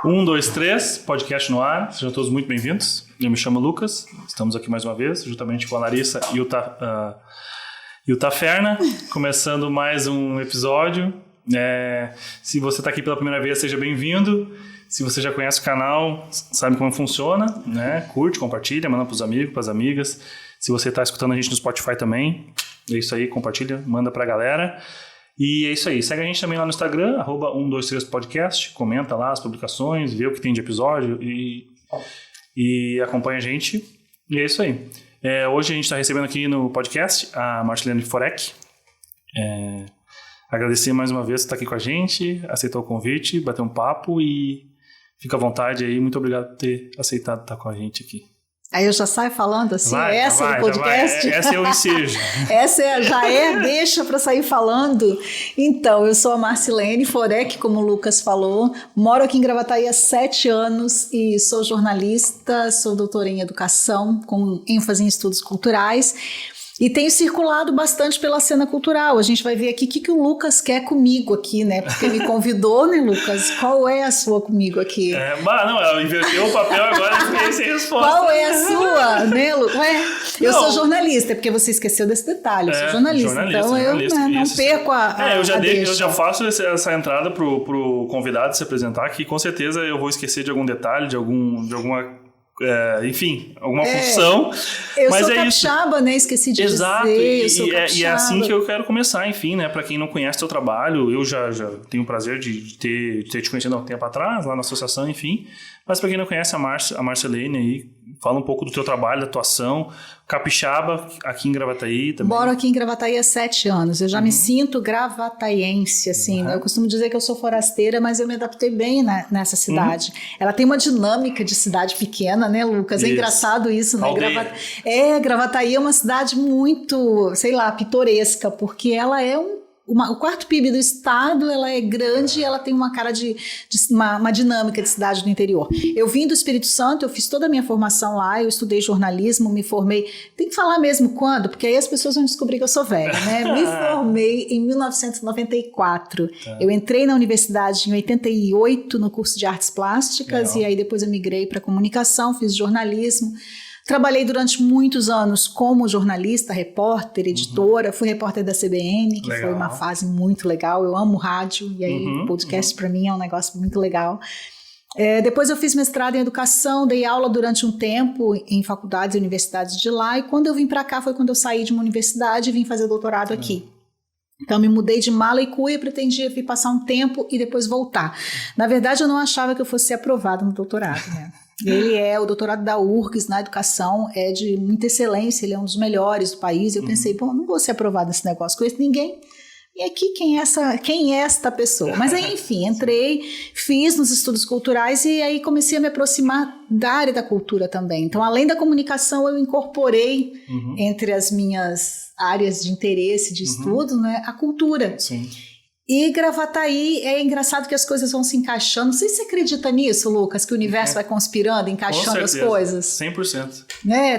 Um, dois, três, podcast no ar. Sejam todos muito bem-vindos. Eu me chamo Lucas. Estamos aqui mais uma vez, juntamente com a Larissa e o Taferna, começando mais um episódio. Se você está aqui pela primeira vez, seja bem-vindo. Se você já conhece o canal, sabe como funciona, né? Curte, compartilha, manda para os amigos, para as amigas. Se você está escutando a gente no Spotify também, é isso aí, compartilha, manda para a galera. E é isso aí, segue a gente também lá no Instagram, @123podcast, comenta lá as publicações, vê o que tem de episódio e acompanha a gente. E é isso aí. Hoje a gente está recebendo aqui no podcast a Marcilene Forec. Agradecer mais uma vez por estar aqui com a gente, aceitou o convite, bater um papo e fica à vontade aí. Muito obrigado por ter aceitado estar com a gente aqui. Aí eu já saio falando assim, do podcast? Essa é o ensejo. Deixa para sair falando. Então, eu sou a Marcilene Forec, como o Lucas falou, moro aqui em Gravataí há 7 anos e sou jornalista, sou doutora em educação, com ênfase em estudos culturais. E tenho circulado bastante pela cena cultural. A gente vai ver aqui o que o Lucas quer comigo aqui, né? Porque me convidou, né, Lucas? Qual é a sua comigo aqui? Ela inverteu o papel agora e fiquei sem resposta. Qual é a sua, né, Lucas? Eu sou jornalista, porque você esqueceu desse detalhe. Eu sou jornalista, então eu não perco eu já faço essa entrada pro convidado se apresentar, que com certeza eu vou esquecer de algum detalhe, de alguma... alguma função. Eu mas sou capixaba, né? Esqueci de Exato, dizer. E é assim que eu quero começar, enfim, né? Pra quem não conhece o teu trabalho, eu já tenho o prazer de ter te conhecido há um tempo atrás, lá na associação, enfim. Mas pra quem não conhece a Marcilene aí, fala um pouco do teu trabalho, da atuação. Capixaba, aqui em Gravataí também. Moro aqui em Gravataí há 7 anos. Eu já me sinto gravataiense, assim. Né? Eu costumo dizer que eu sou forasteira, mas eu me adaptei bem nessa cidade. Ela tem uma dinâmica de cidade pequena, né, Lucas? É engraçado isso, né? Gravataí é uma cidade muito, pitoresca, porque ela é o quarto PIB do estado, ela é grande, ela tem uma cara de uma dinâmica de cidade do interior. Eu vim do Espírito Santo, eu fiz toda a minha formação lá, eu estudei jornalismo, me formei, tem que falar mesmo quando, porque aí as pessoas vão descobrir que eu sou velha, né? Me formei em 1994. Eu entrei na universidade em 88 no curso de artes plásticas. Legal. E aí depois eu migrei para comunicação, fiz jornalismo. Trabalhei durante muitos anos como jornalista, repórter, editora, fui repórter da CBN, que foi uma fase muito legal. Eu amo rádio, e aí podcast para mim é um negócio muito legal. Depois eu fiz mestrado em educação, dei aula durante um tempo em faculdades e universidades de lá, e quando eu vim para cá foi quando eu saí de uma universidade e vim fazer doutorado aqui. Então, me mudei de mala e cuia, pretendia vir passar um tempo e depois voltar. Na verdade, eu não achava que eu fosse ser aprovada no doutorado, né? Ele o doutorado da URGS na educação é de muita excelência, ele é um dos melhores do país. Eu pensei, não vou ser aprovada nesse negócio, conheço ninguém. E aqui, quem é esta pessoa? Mas aí, enfim, entrei, fiz nos estudos culturais e aí comecei a me aproximar da área da cultura também. Então, além da comunicação, eu incorporei entre as minhas áreas de interesse, de estudo, né, a cultura. Sim. E Gravataí, é engraçado que as coisas vão se encaixando. Não sei se você acredita nisso, Lucas, que o universo vai conspirando, encaixando as coisas. 100%.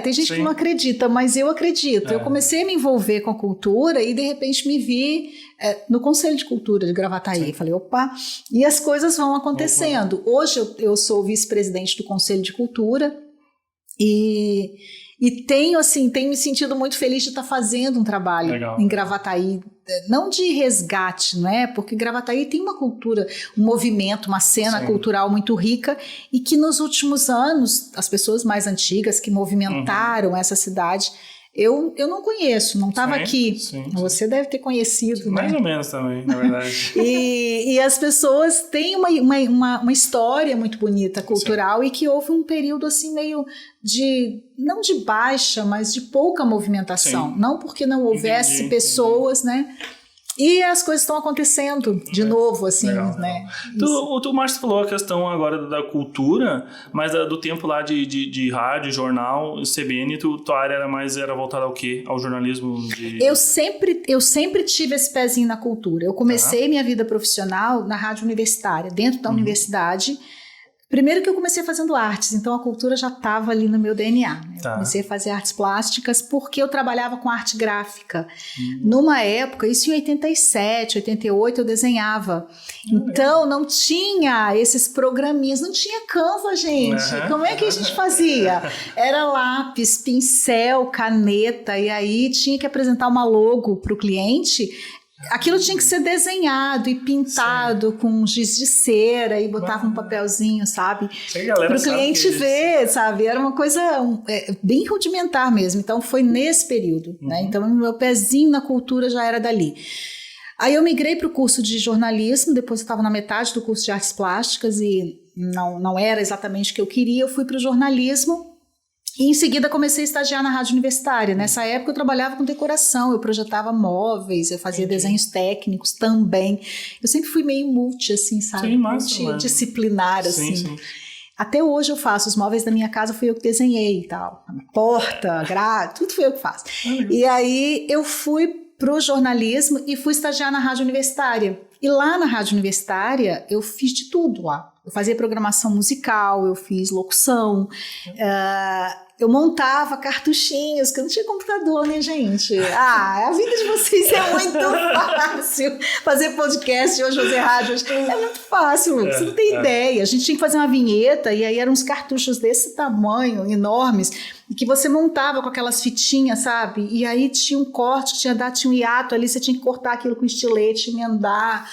Tem gente que não acredita, mas eu acredito. Eu comecei a me envolver com a cultura e de repente me vi no Conselho de Cultura de Gravataí. Falei, opa, e as coisas vão acontecendo. Hoje eu sou vice-presidente do Conselho de Cultura e tenho me sentido muito feliz de estar fazendo um trabalho em Gravataí, não de resgate, não é? Porque Gravataí tem uma cultura, um movimento, uma cena cultural muito rica e que nos últimos anos, as pessoas mais antigas que movimentaram essa cidade, eu não conheço, não estava aqui. Sim. Você deve ter conhecido, mais né? ou menos também, na verdade. E as pessoas têm uma história muito bonita, cultural, e que houve um período assim meio não de baixa, mas de pouca movimentação. Sim. Não porque não houvesse pessoas, né? E as coisas estão acontecendo de novo, assim, legal, né? O Márcio falou a questão agora da cultura, mas do tempo lá de rádio, jornal, CBN, tua área era voltada ao quê? Ao jornalismo de... Eu sempre tive esse pezinho na cultura. Eu comecei minha vida profissional na rádio universitária, dentro da universidade, Primeiro que eu comecei fazendo artes, então a cultura já estava ali no meu DNA. Né? Eu comecei a fazer artes plásticas porque eu trabalhava com arte gráfica. Numa época, isso em 87, 88, eu desenhava. Então não tinha esses programinhas, não tinha Canva, gente. Como é que a gente fazia? Era lápis, pincel, caneta, e aí tinha que apresentar uma logo para o cliente. Aquilo tinha que ser desenhado e pintado com giz de cera e botava um papelzinho, sabe? Para o cliente ver, sabe? Era uma coisa bem rudimentar mesmo. Então foi nesse período, né? Então meu pezinho na cultura já era dali. Aí eu migrei para o curso de jornalismo, depois eu estava na metade do curso de artes plásticas e não era exatamente o que eu queria, eu fui para o jornalismo. E em seguida comecei a estagiar na rádio universitária. Nessa época eu trabalhava com decoração, eu projetava móveis, eu fazia desenhos técnicos também. Eu sempre fui meio multi, assim, sabe? Sim, multidisciplinar, assim. Sim. Até hoje eu faço, os móveis da minha casa fui eu que desenhei e tal. A porta, grade, tudo foi eu que faço. E aí eu fui pro jornalismo e fui estagiar na rádio universitária. E lá na rádio universitária eu fiz de tudo lá. Eu fazia programação musical, eu fiz locução, eu montava cartuchinhos, que eu não tinha computador, né, gente? A vida de vocês é muito fácil. Fazer podcast hoje, fazer rádio hoje, é muito fácil, você não tem ideia. A gente tinha que fazer uma vinheta e aí eram uns cartuchos desse tamanho, enormes, que você montava com aquelas fitinhas, sabe? E aí tinha um corte, tinha um hiato ali, você tinha que cortar aquilo com estilete, emendar.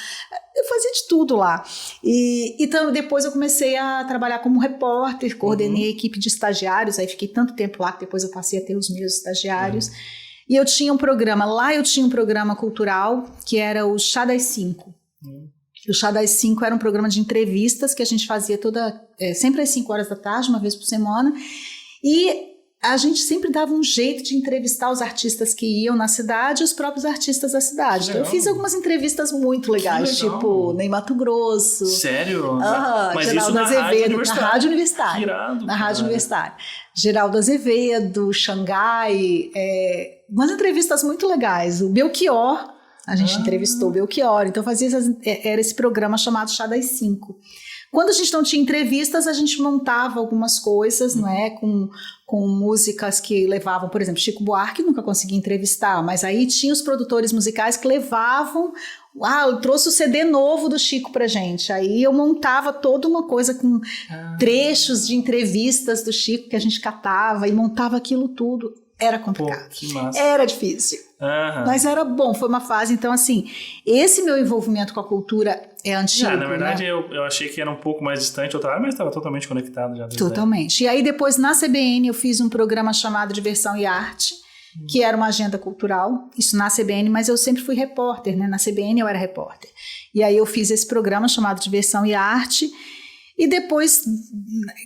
Eu fazia de tudo lá. E então, depois eu comecei a trabalhar como repórter, coordenei a equipe de estagiários, aí fiquei tanto tempo lá que depois eu passei a ter os meus estagiários. E eu tinha um programa cultural, que era o Chá das 5. O Chá das 5 era um programa de entrevistas que a gente fazia sempre às 5 horas da tarde, uma vez por semana. E a gente sempre dava um jeito de entrevistar os artistas que iam na cidade e os próprios artistas da cidade. Então, eu fiz algumas entrevistas muito legais, tipo Ney Matogrosso. Sério? Mas Geraldo Azevedo, na Rádio Universitária. Na Rádio Universitária. Geraldo Azevedo, Xangai, umas entrevistas muito legais. O Belchior, a gente entrevistou o Belchior, então era esse programa chamado Chá das 5. Quando a gente não tinha entrevistas, a gente montava algumas coisas, não é? Com músicas que levavam, por exemplo, Chico Buarque nunca conseguia entrevistar, mas aí tinha os produtores musicais que levavam, eu trouxe o CD novo do Chico pra gente, aí eu montava toda uma coisa com trechos de entrevistas do Chico que a gente catava e montava aquilo tudo. Era complicado, que massa. Era difícil, mas era bom, foi uma fase. Então assim, esse meu envolvimento com a cultura é antigo. Na verdade, né? eu achei que era um pouco mais distante, mas estava totalmente conectado já. Totalmente. E aí depois na CBN eu fiz um programa chamado Diversão e Arte, que era uma agenda cultural, isso na CBN, mas eu sempre fui repórter, né? Na CBN eu era repórter. E aí eu fiz esse programa chamado Diversão e Arte. E depois,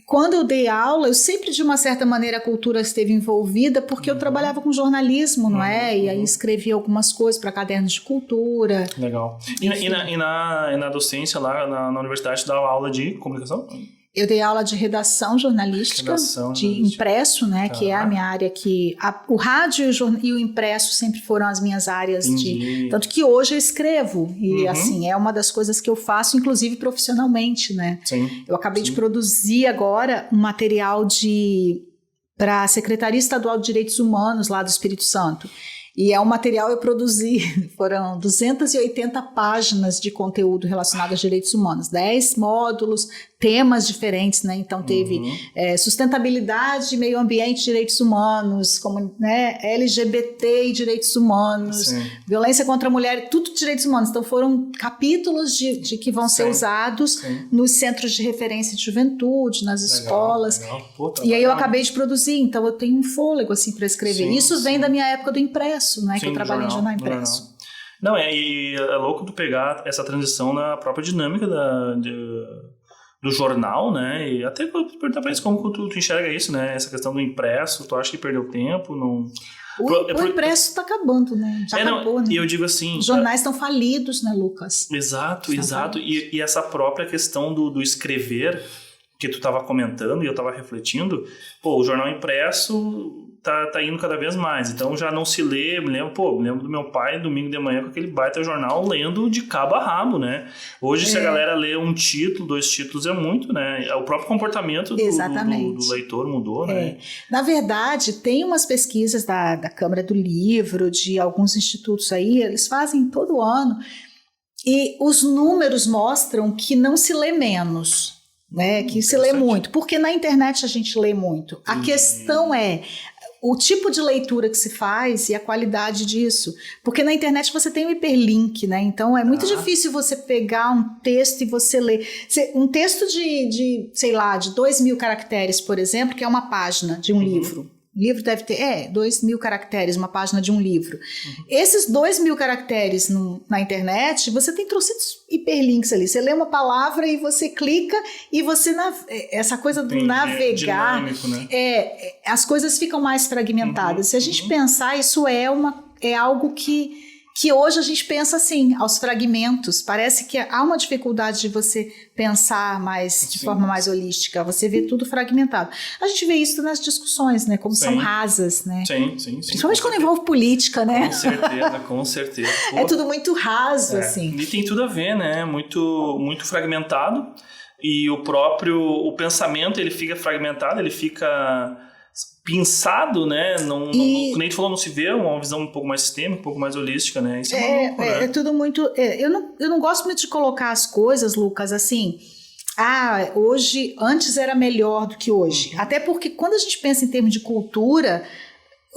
quando eu dei aula, eu sempre, de uma certa maneira, a cultura esteve envolvida, porque eu trabalhava com jornalismo, não é? E aí escrevia algumas coisas para cadernos de cultura. Legal. E na docência lá na universidade, dava aula de comunicação? Eu dei aula de redação jornalística, impresso, né, que é a minha área que... o rádio e o impresso sempre foram as minhas áreas tanto que hoje eu escrevo, e assim, é uma das coisas que eu faço, inclusive profissionalmente, né? Sim. Eu acabei de produzir agora um material para a Secretaria Estadual de Direitos Humanos lá do Espírito Santo. E é um material eu produzi, foram 280 páginas de conteúdo relacionado aos direitos humanos, 10 módulos, temas diferentes, né? Então teve sustentabilidade, meio ambiente, direitos humanos, como, né, LGBT e direitos humanos, violência contra a mulher, tudo direitos humanos. Então foram capítulos de que vão ser usados nos centros de referência de juventude, nas escolas. E aí eu acabei de produzir, então eu tenho um fôlego assim para escrever. Isso vem da minha época do impresso, né? Que eu trabalhei em jornal impresso. Não, e é louco tu pegar essa transição na própria dinâmica do jornal, né? E até perguntar pra eles como tu enxerga isso, né? Essa questão do impresso, tu acha que perdeu tempo? Não... O impresso está acabando, né? Já acabou, né? E eu digo assim... Os jornais estão falidos, né, Lucas? Exato. E essa própria questão do escrever, que tu estava comentando e eu estava refletindo, o jornal impresso tá indo cada vez mais. Então já não se lê, me lembro do meu pai, domingo de manhã, com aquele baita jornal, lendo de cabo a rabo, né? Hoje, se a galera lê um título, 2 títulos, é muito, né? O próprio comportamento do leitor mudou, né? Na verdade, tem umas pesquisas da Câmara do Livro, de alguns institutos aí, eles fazem todo ano, e os números mostram que não se lê menos, né? Que se lê muito, porque na internet a gente lê muito. A questão é o tipo de leitura que se faz e a qualidade disso. Porque na internet você tem um hiperlink, né? Então é muito difícil você pegar um texto e você ler. Um texto de 2.000 caracteres, por exemplo, que é uma página de um livro. O livro deve ter 2.000 caracteres, uma página de um livro. Esses 2.000 caracteres na internet, você tem trocentos hiperlinks ali. Você lê uma palavra e você clica e você... essa coisa do navegar... dinâmico, né? As coisas ficam mais fragmentadas. Se a gente pensar, isso é algo que hoje a gente pensa assim, aos fragmentos. Parece que há uma dificuldade de você pensar de forma mais holística. Você vê tudo fragmentado. A gente vê isso nas discussões, né? Como são rasas, né? Sim. Principalmente quando envolve política, né? Com certeza. Pô, é tudo muito raso, assim. E tem tudo a ver, né? Muito, muito fragmentado. E o pensamento, ele fica fragmentado, ele fica... pensado, né? Como a gente falou, não se vê uma visão um pouco mais sistêmica, um pouco mais holística, né? Isso maluco, né? É tudo muito... eu não gosto muito de colocar as coisas, Lucas, assim... hoje, antes era melhor do que hoje. Até porque quando a gente pensa em termos de cultura...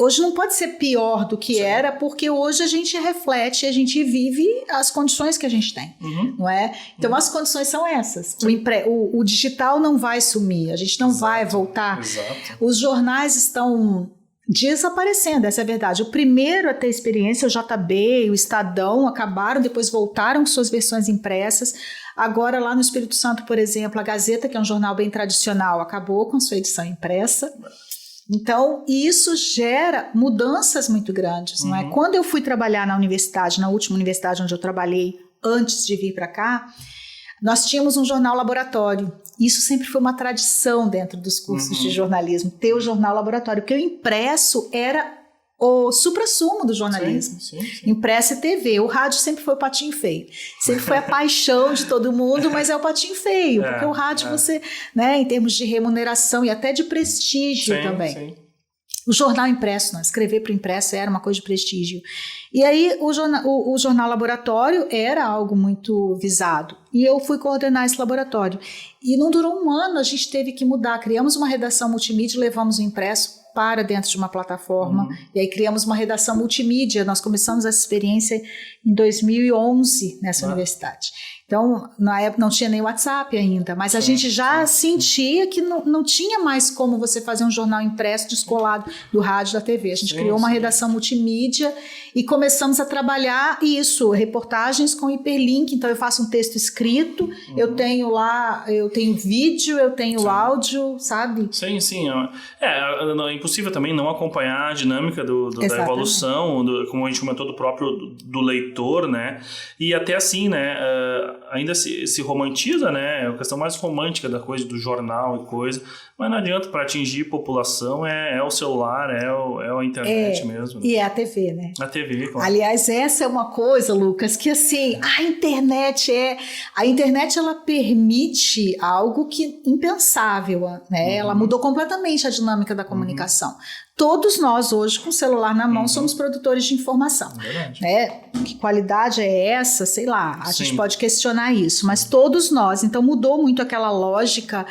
Hoje não pode ser pior do que era, porque hoje a gente reflete, a gente vive as condições que a gente tem, não é? Então as condições são essas. O digital não vai sumir, a gente não vai voltar. Os jornais estão desaparecendo, essa é a verdade. O primeiro a ter experiência, o JB, o Estadão, acabaram, depois voltaram com suas versões impressas. Agora lá no Espírito Santo, por exemplo, a Gazeta, que é um jornal bem tradicional, acabou com sua edição impressa. Então, isso gera mudanças muito grandes, não é? Quando eu fui trabalhar na universidade, na última universidade onde eu trabalhei antes de vir para cá, nós tínhamos um jornal laboratório. Isso sempre foi uma tradição dentro dos cursos de jornalismo, ter o jornal laboratório, porque o impresso era o suprassumo do jornalismo. Sim. Impresso e TV. O rádio sempre foi o patinho feio. Sempre foi a paixão de todo mundo, mas é o patinho feio, porque o rádio você, né, em termos de remuneração e até de prestígio também. O jornal impresso, não, escrever para o impresso era uma coisa de prestígio. E aí o jornal laboratório era algo muito visado. E eu fui coordenar esse laboratório. E não durou um ano, a gente teve que mudar. Criamos uma redação multimídia, levamos o impresso para dentro de uma plataforma, e aí criamos uma redação multimídia. Nós começamos essa experiência em 2011 nessa universidade. Então, na época não tinha nem WhatsApp ainda, mas a gente já sentia que não tinha mais como você fazer um jornal impresso descolado do rádio, da TV. A gente criou uma redação multimídia e começamos a trabalhar isso, reportagens com hiperlink. Então, eu faço um texto escrito, eu tenho vídeo, eu tenho áudio, sabe? Sim. É impossível também não acompanhar a dinâmica da evolução, como a gente comentou, do leitor, né? E até assim, né? Ainda se romantiza, né? É a questão mais romântica da coisa, do jornal e coisa, mas não adianta, para atingir população é o celular, é a internet mesmo. E é a TV, né? A TV, claro. Aliás, essa é uma coisa, Lucas, que assim, a internet ela permite algo que impensável, né? Ela mudou completamente a dinâmica da comunicação. Todos nós hoje, com o celular na mão, somos produtores de informação. Né? Que qualidade é essa? Sei lá, a gente pode questionar isso, mas todos nós. Então mudou muito aquela lógica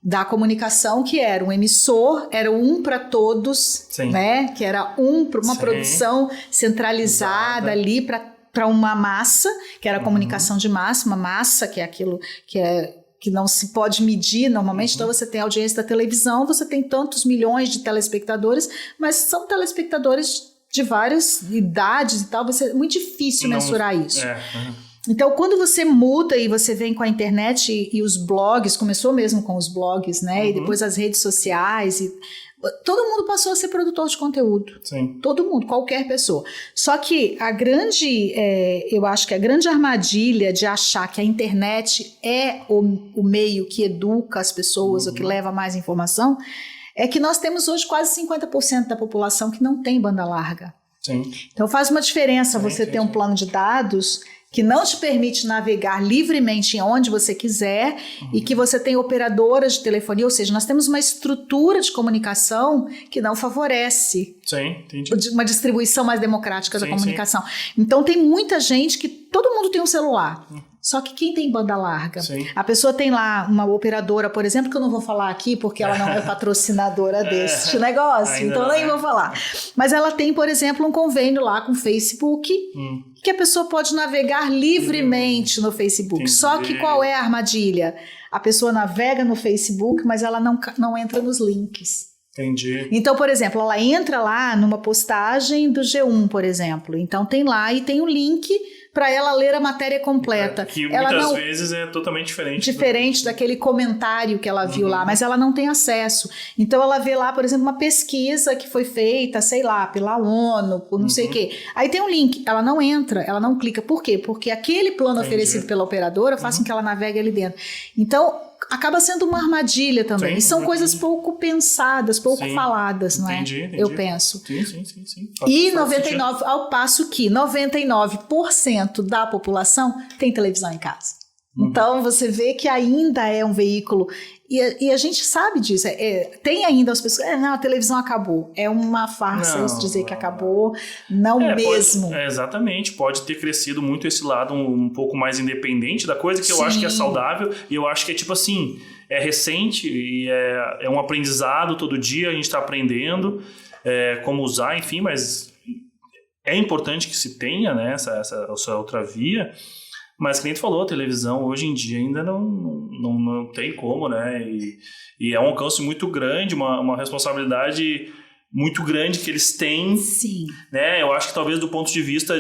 da comunicação, que era um emissor, era um para todos, né? Que era uma produção centralizada ali para uma massa, que era a comunicação de massa, uma massa, que é aquilo que não se pode medir normalmente. Então você tem a audiência da televisão, você tem tantos milhões de telespectadores, mas são telespectadores de várias idades e tal, é muito difícil mensurar isso. Então, quando você muda e você vem com a internet e os blogs, começou mesmo com os blogs, né? E depois as redes sociais, todo mundo passou a ser produtor de conteúdo. Todo mundo, qualquer pessoa. Só que eu acho que a grande armadilha de achar que a internet é o meio que educa as pessoas, ou que leva mais informação, é que nós temos hoje quase 50% da população que não tem banda larga. Sim. Então faz uma diferença você ter um plano de dados que não te permite navegar livremente em onde você quiser e que você tem operadoras de telefonia, ou seja, nós temos uma estrutura de comunicação que não favorece uma distribuição mais democrática da comunicação. Então tem muita gente que todo mundo tem um celular. Só que quem tem banda larga? A pessoa tem lá uma operadora, por exemplo, que eu não vou falar aqui porque ela não é patrocinadora deste negócio, então eu nem vou falar. Mas ela tem, por exemplo, um convênio lá com o Facebook, que a pessoa pode navegar livremente no Facebook. Só que qual é a armadilha? A pessoa navega no Facebook, mas ela não entra nos links. Entendi. Então, por exemplo, ela entra lá numa postagem do G1, por exemplo. Então tem lá e tem o link para ela ler a matéria completa. Que ela muitas vezes é totalmente diferente. Diferente daquele comentário que ela viu lá, mas ela não tem acesso. Então ela vê lá, por exemplo, uma pesquisa que foi feita, sei lá, pela ONU, por não sei o quê. Aí tem um link, ela não entra, ela não clica. Por quê? Porque aquele plano oferecido pela operadora faz com que ela navegue ali dentro. Então, acaba sendo uma armadilha também. E são coisas pouco pensadas, pouco faladas, não é? Entendi. Eu penso. Sim. E 99, ao passo que 99% da população tem televisão em casa. Então, você vê que ainda é um veículo... E a gente sabe disso. Tem ainda as pessoas... não, a televisão acabou. É uma farsa isso dizer que acabou. Não mesmo. Exatamente. Pode ter crescido muito esse lado um pouco mais independente da coisa, que eu acho que é saudável. E eu acho que é tipo assim... É recente e é um aprendizado todo dia. A gente está aprendendo como usar, enfim. Mas é importante que se tenha, né, essa outra via. Mas, como a gente falou, a televisão hoje em dia ainda não tem como, né? E é um alcance muito grande, uma responsabilidade muito grande que eles têm. Sim. Né? Eu acho que talvez do ponto de vista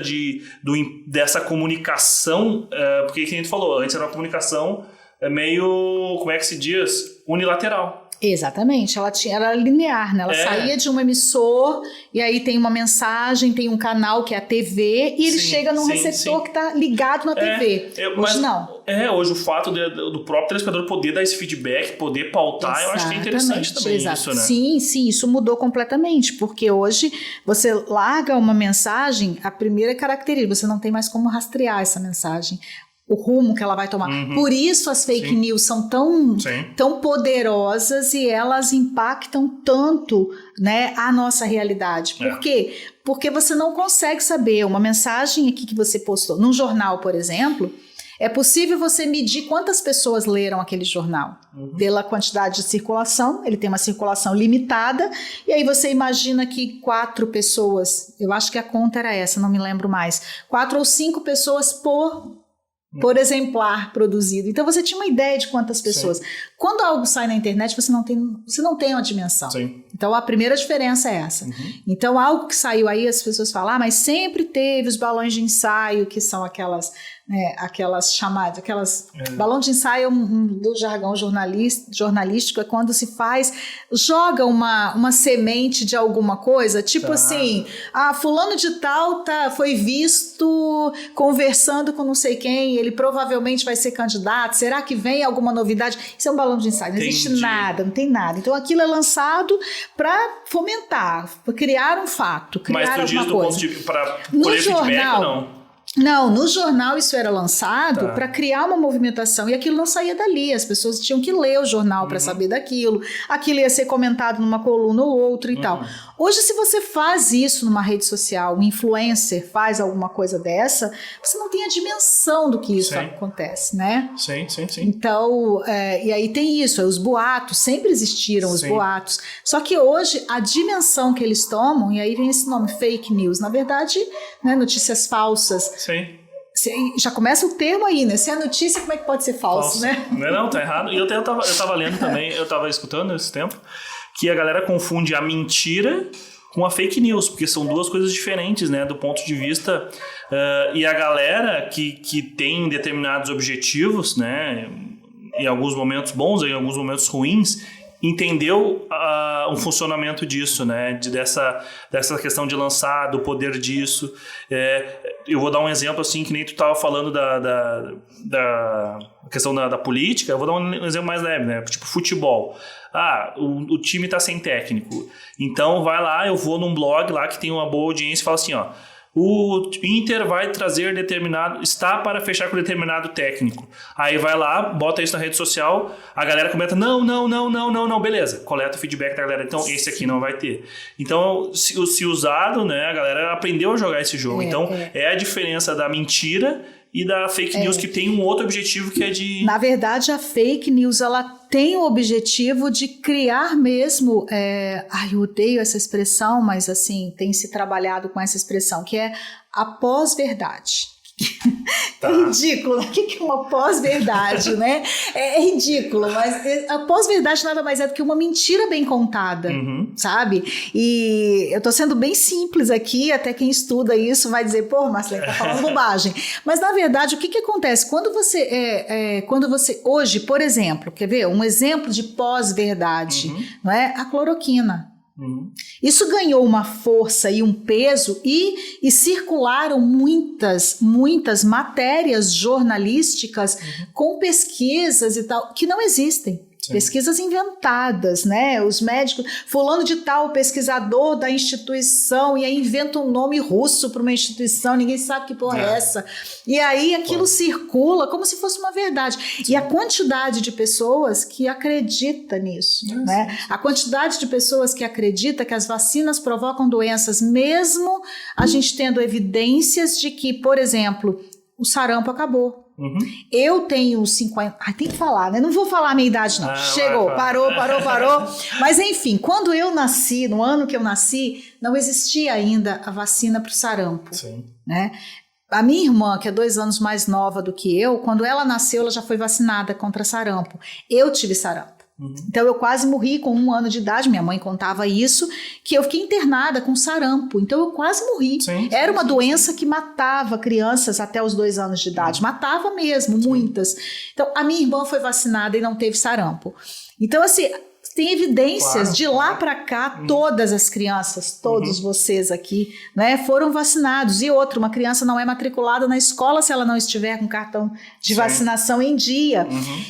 dessa comunicação, porque, como a gente falou, antes era uma comunicação meio, como é que se diz? Unilateral. Exatamente, ela era linear, né? Ela saía de um emissor e aí tem uma mensagem, tem um canal que é a TV e ele chega num receptor que está ligado na TV. Hoje não. Hoje o fato do próprio telespectador poder dar esse feedback, poder pautar, eu acho que é interessante também isso, né? Sim, isso mudou completamente, porque hoje você larga uma mensagem, a primeira característica, você não tem mais como rastrear essa mensagem. O rumo que ela vai tomar. Por isso as fake news são tão poderosas e elas impactam tanto, né, a nossa realidade. Por quê? Porque você não consegue saber uma mensagem aqui que você postou. Num jornal, por exemplo, é possível você medir quantas pessoas leram aquele jornal. Pela quantidade de circulação, ele tem uma circulação limitada, e aí você imagina que 4 pessoas, eu acho que a conta era essa, não me lembro mais, 4 ou 5 pessoas por exemplar produzido. Então você tinha uma ideia de quantas pessoas. Quando algo sai na internet, você não tem uma dimensão. Então a primeira diferença é essa. Então algo que saiu aí, as pessoas falam, mas sempre teve os balões de ensaio, que são aquelas chamadas, balão de ensaio do jargão jornalístico, é quando se joga uma semente de alguma coisa, tipo assim, fulano de tal foi visto conversando com não sei quem, ele provavelmente vai ser candidato, será que vem alguma novidade? Isso é um balão de ensaio, não existe nada, não tem nada. Então aquilo é lançado para fomentar, para criar um fato, criar alguma coisa. Mas tu diz do ponto de para colher feedback ou não? Não, no jornal isso era lançado para criar uma movimentação e aquilo não saía dali, as pessoas tinham que ler o jornal para saber daquilo, aquilo ia ser comentado numa coluna ou outra e tal. Hoje, se você faz isso numa rede social, um influencer faz alguma coisa dessa, você não tem a dimensão do que isso acontece, né? Sim. Então, e aí tem isso, os boatos, sempre existiram os boatos, só que hoje a dimensão que eles tomam, e aí vem esse nome, fake news, na verdade, né, notícias falsas. Já começa o termo aí, né? Se é notícia, como é que pode ser falso, né? Não, tá errado. E eu tava lendo também, eu tava escutando esse tempo, que a galera confunde a mentira com a fake news, porque são duas coisas diferentes, né? Do ponto de vista... e a galera que tem determinados objetivos, né? Em alguns momentos bons, em alguns momentos ruins, entendeu o funcionamento disso, né? Dessa questão de lançar, do poder disso. Eu vou dar um exemplo assim, que nem tu estava falando da questão da política. Eu vou dar um exemplo mais leve, né? Tipo futebol. O time está sem técnico. Então vai lá, eu vou num blog lá que tem uma boa audiência e falo assim, ó, o Inter vai trazer está para fechar com determinado técnico. Aí vai lá, bota isso na rede social, a galera comenta, não, beleza, coleta o feedback da galera, então esse aqui não vai ter. Então, se usado, né, a galera aprendeu a jogar esse jogo. Então, é a diferença da mentira e da fake news, que tem um outro objetivo, que é de... Na verdade, a fake news, ela tem o objetivo de criar mesmo... eu odeio essa expressão, mas assim, tem se trabalhado com essa expressão, que é a pós-verdade. Tá. É ridículo. O que é uma pós-verdade, né? É ridículo, mas a pós-verdade nada mais é do que uma mentira bem contada, sabe? E eu tô sendo bem simples aqui, até quem estuda isso vai dizer, pô, Marcelo, tá falando bobagem. Mas na verdade, o que acontece? Quando você hoje, por exemplo, quer ver? Um exemplo de pós-verdade, não é? A cloroquina. Isso ganhou uma força e um peso e circularam muitas matérias jornalísticas com pesquisas e tal que não existem. Sim. Pesquisas inventadas, né? Os médicos, fulano de tal, pesquisador da instituição, e aí inventa um nome russo para uma instituição, ninguém sabe que porra é essa. E aí aquilo circula como se fosse uma verdade. Sim. E a quantidade de pessoas que acredita nisso, né? A quantidade de pessoas que acredita que as vacinas provocam doenças, mesmo a gente tendo evidências de que, por exemplo, o sarampo acabou. Eu tenho 50... tem que falar, né? Não vou falar a minha idade, não. Chegou, parou. Mas, enfim, quando eu nasci, no ano que eu nasci, não existia ainda a vacina para o sarampo. Sim. Né? A minha irmã, que é 2 anos mais nova do que eu, quando ela nasceu, ela já foi vacinada contra sarampo. Eu tive sarampo. Então eu quase morri com 1 ano de idade, minha mãe contava isso, que eu fiquei internada com sarampo, então eu quase morri. Era uma doença que matava crianças até os 2 anos de idade, matava mesmo, muitas. Então a minha irmã foi vacinada e não teve sarampo. Então assim, tem evidências de lá para cá, todas as crianças, todos vocês aqui, né, foram vacinados. E outra, uma criança não é matriculada na escola se ela não estiver com cartão de vacinação em dia.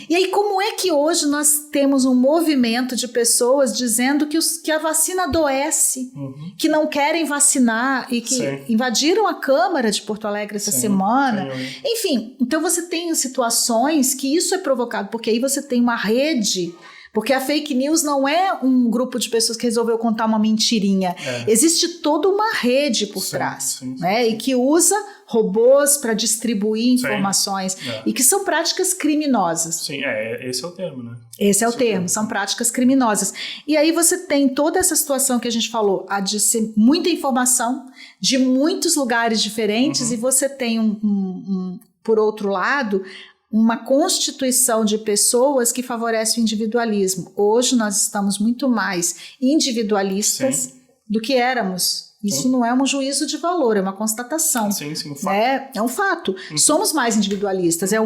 E aí, como é que hoje nós temos um movimento de pessoas dizendo que a vacina adoece, que não querem vacinar e que invadiram a Câmara de Porto Alegre essa semana? Enfim, então você tem situações que isso é provocado, porque aí você tem uma rede. Porque a fake news não é um grupo de pessoas que resolveu contar uma mentirinha. Existe toda uma rede por trás, né? E que usa robôs para distribuir informações e que são práticas criminosas. Sim, esse é o termo, né? Esse é o termo, são práticas criminosas. E aí você tem toda essa situação que a gente falou, a de ser muita informação de muitos lugares diferentes, e você tem por outro lado, uma constituição de pessoas que favorece o individualismo. Hoje nós estamos muito mais individualistas do que éramos. Isso não é um juízo de valor, é uma constatação. Um fato. É um fato. Somos mais individualistas. É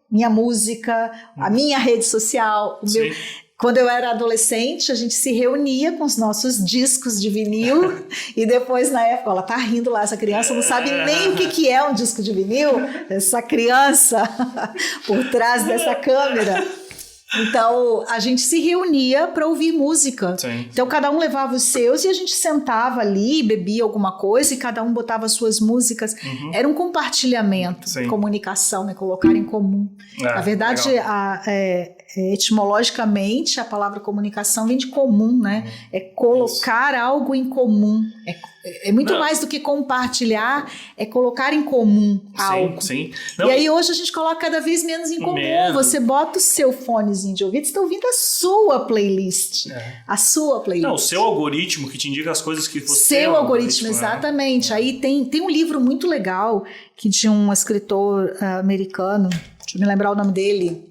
minha música, a minha rede social, o meu... Quando eu era adolescente, a gente se reunia com os nossos discos de vinil e depois, na época, ela tá rindo lá, essa criança não sabe nem o que é um disco de vinil, essa criança por trás dessa câmera. Então, a gente se reunia para ouvir música. Então, cada um levava os seus e a gente sentava ali, bebia alguma coisa e cada um botava as suas músicas. Era um compartilhamento, comunicação, né? Colocar em comum. Na verdade, etimologicamente, a palavra comunicação vem de comum, né? É colocar algo em comum. É muito mais do que compartilhar, é colocar em comum algo. E aí hoje a gente coloca cada vez menos em comum. Você bota o seu fonezinho de ouvido, você está ouvindo a sua playlist. A sua playlist. Não, o seu algoritmo que te indica as coisas que você... Seu algoritmo, exatamente. Aí tem um livro muito legal de um escritor americano, deixa eu me lembrar o nome dele,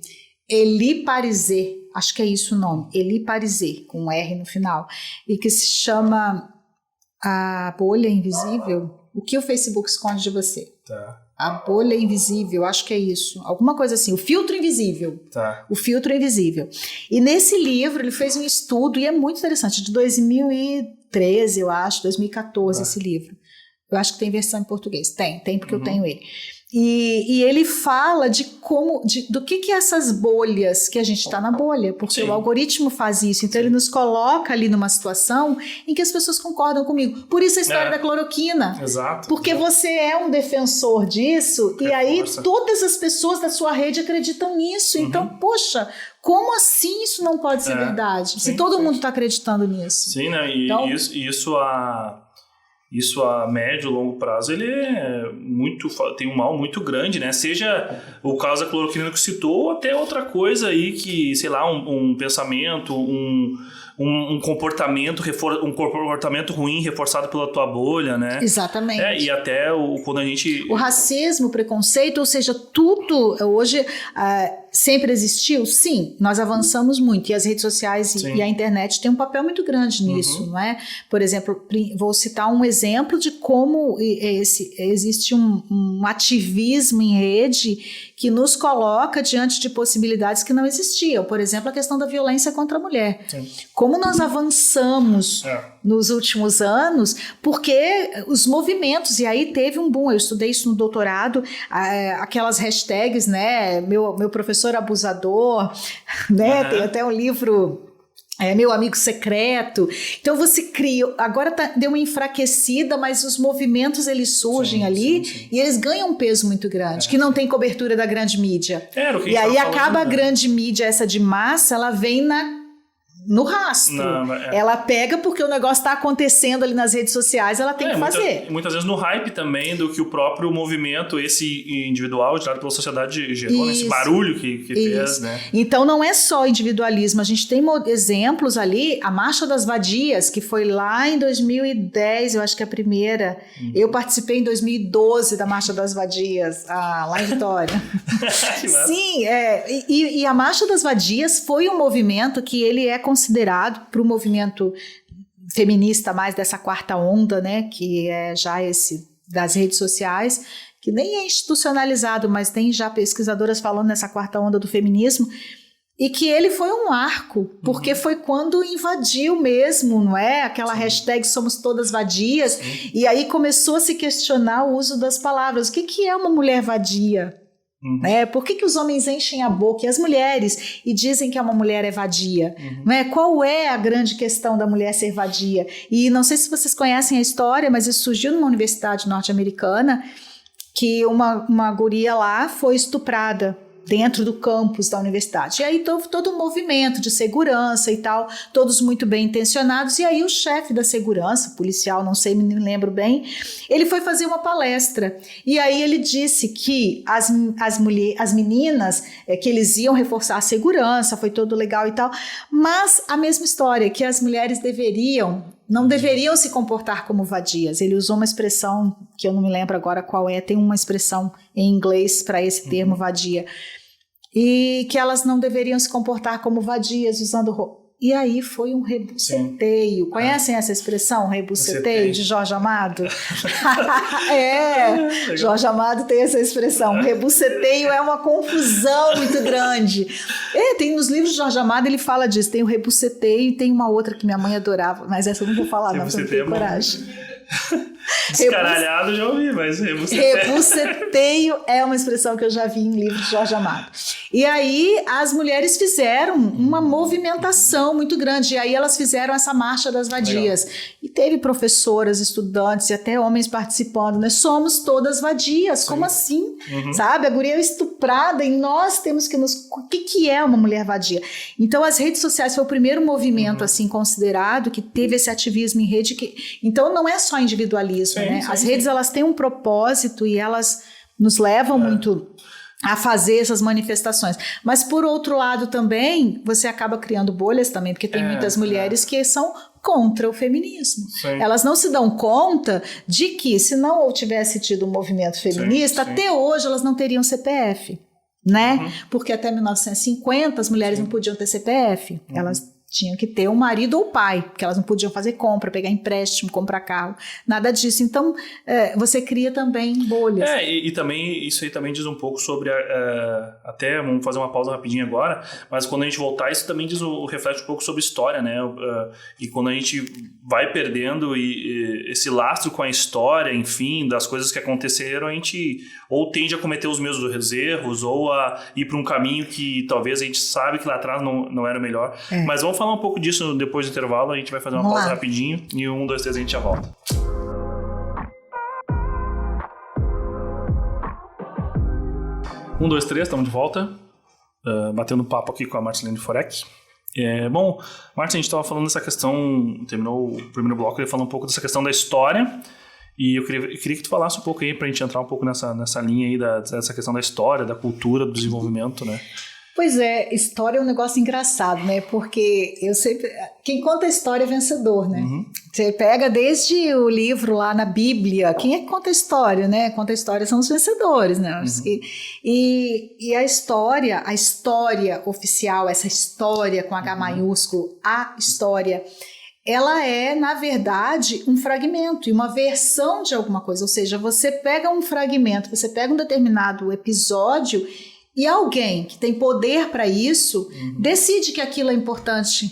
Elie Parisé, acho que é isso o nome, Elie Parisé, com um R no final, e que se chama A Bolha Invisível, o que o Facebook esconde de você. A bolha invisível, acho que é isso. Alguma coisa assim, o filtro invisível. Tá. O filtro invisível. E nesse livro ele fez um estudo, e é muito interessante, de 2013, eu acho, 2014 esse livro. Eu acho que tem versão em português. Tem porque eu tenho ele. E ele fala de como, do que essas bolhas, que a gente está na bolha, porque o algoritmo faz isso, então ele nos coloca ali numa situação em que as pessoas concordam comigo. Por isso a história da cloroquina. Exato. Porque você é um defensor disso, e aí todas as pessoas da sua rede acreditam nisso. Então, poxa, como assim isso não pode ser verdade? Se todo mundo está acreditando nisso. Sim, né? E então, isso a médio e longo prazo, ele tem um mal muito grande, né? Seja o caso da cloroquina que citou, ou até outra coisa aí que, sei lá, um pensamento, um comportamento ruim reforçado pela tua bolha, né? Exatamente. E até quando a gente... O racismo, o preconceito, ou seja, tudo hoje sempre existiu? Sim, nós avançamos muito, e as redes sociais e a internet têm um papel muito grande nisso, não é? Por exemplo, vou citar um exemplo de como existe um ativismo em rede que nos coloca diante de possibilidades que não existiam. Por exemplo, a questão da violência contra a mulher. Sim. Como nós avançamos nos últimos anos, porque os movimentos, e aí teve um boom, eu estudei isso no doutorado, aquelas hashtags, né, meu professor abusador, né, tem até um livro... meu amigo secreto. Então você cria, agora deu uma enfraquecida, mas os movimentos eles surgem ali e eles ganham um peso muito grande, que não tem cobertura da grande mídia. E aí acaba a grande mídia, essa de massa, ela vem no rastro. Ela pega porque o negócio está acontecendo ali nas redes sociais, ela tem que fazer. Muitas vezes no hype também do que o próprio movimento, esse individual, gerado pela sociedade, gerou esse barulho que fez, né? Então não é só individualismo, a gente tem exemplos ali, a Marcha das Vadias, que foi lá em 2010, eu acho que é a primeira. Eu participei em 2012 da Marcha das Vadias, lá em Vitória. Sim, e a Marcha das Vadias foi um movimento que ele é considerado para o movimento feminista mais dessa quarta onda, né, que é já esse das redes sociais, que nem é institucionalizado, mas tem já pesquisadoras falando nessa quarta onda do feminismo, e que ele foi um marco, porque foi quando invadiu mesmo, não é? Aquela hashtag Somos Todas Vadias, e aí começou a se questionar o uso das palavras. O que é uma mulher vadia? Por que os homens enchem a boca e as mulheres e dizem que uma mulher é vadia? Qual é a grande questão da mulher ser vadia? E não sei se vocês conhecem a história, mas isso surgiu numa universidade norte-americana, que uma guria lá foi estuprada dentro do campus da universidade. E aí todo um movimento de segurança e tal, todos muito bem intencionados, e aí o chefe da segurança, policial, não sei, me lembro bem, ele foi fazer uma palestra, e aí ele disse que as meninas, que eles iam reforçar a segurança, foi todo legal e tal, mas a mesma história, que as mulheres não deveriam se comportar como vadias. Ele usou uma expressão que eu não me lembro agora qual tem uma expressão em inglês para esse termo vadia, e que elas não deveriam se comportar como vadias usando roupa. E aí foi um rebuceteio. Conhecem essa expressão, rebuceteio, de Jorge Amado? Jorge Amado tem essa expressão. Rebuceteio é uma confusão muito grande. Tem nos livros de Jorge Amado, ele fala disso. Tem o rebuceteio e tem uma outra que minha mãe adorava, mas essa eu não vou falar, não, porque eu não tenho coragem. Descaralhado já ouvi, mas rebuceteio é uma expressão que eu já vi em livros de Jorge Amado. E aí as mulheres fizeram uma movimentação muito grande, e aí elas fizeram essa Marcha das Vadias. Legal. E teve professoras, estudantes e até homens participando, né? Somos todas vadias, como assim? Sabe? A guria é estuprada e nós temos que O que é uma mulher vadia? Então as redes sociais foi o primeiro movimento assim considerado que teve esse ativismo em rede. Então não é só individualismo, né? As redes elas têm um propósito e elas nos levam muito a fazer essas manifestações. Mas por outro lado também, você acaba criando bolhas também, porque tem muitas mulheres que são contra o feminismo. Elas não se dão conta de que se não tivesse tido um movimento feminista, até hoje elas não teriam CPF, né? Porque até 1950 as mulheres não podiam ter CPF. Elas Tinham que ter um marido ou pai, porque elas não podiam fazer compra, pegar empréstimo, comprar carro, nada disso. Então, você cria também bolhas. E também, isso aí também diz um pouco sobre, até, vamos fazer uma pausa rapidinho agora, mas quando a gente voltar, isso também reflete um pouco sobre história, né? E quando a gente vai perdendo esse lastro com a história, enfim, das coisas que aconteceram, a gente ou tende a cometer os mesmos erros, ou a ir para um caminho que talvez a gente sabe que lá atrás não era o melhor. Mas vamos falar um pouco disso depois do intervalo, a gente vai fazer uma pausa rapidinho e 1, 2, 3 a gente já volta. 1, 2, 3, estamos de volta, batendo papo aqui com a Marcelene Forek. Bom, Marcia, a gente estava falando dessa questão, terminou o primeiro bloco, ele falou um pouco dessa questão da história, e eu queria que tu falasse um pouco aí, pra gente entrar um pouco nessa linha aí, dessa questão da história, da cultura, do desenvolvimento, né? Pois é, história é um negócio engraçado, né? Porque quem conta a história é vencedor, né? Você pega desde o livro lá na Bíblia, quem é que conta a história, né? Conta a história são os vencedores, né? E a história oficial, essa história com H maiúsculo, a história, ela é, na verdade, um fragmento e uma versão de alguma coisa. Ou seja, você pega um fragmento, você pega um determinado episódio e alguém que tem poder para isso decide que aquilo é importante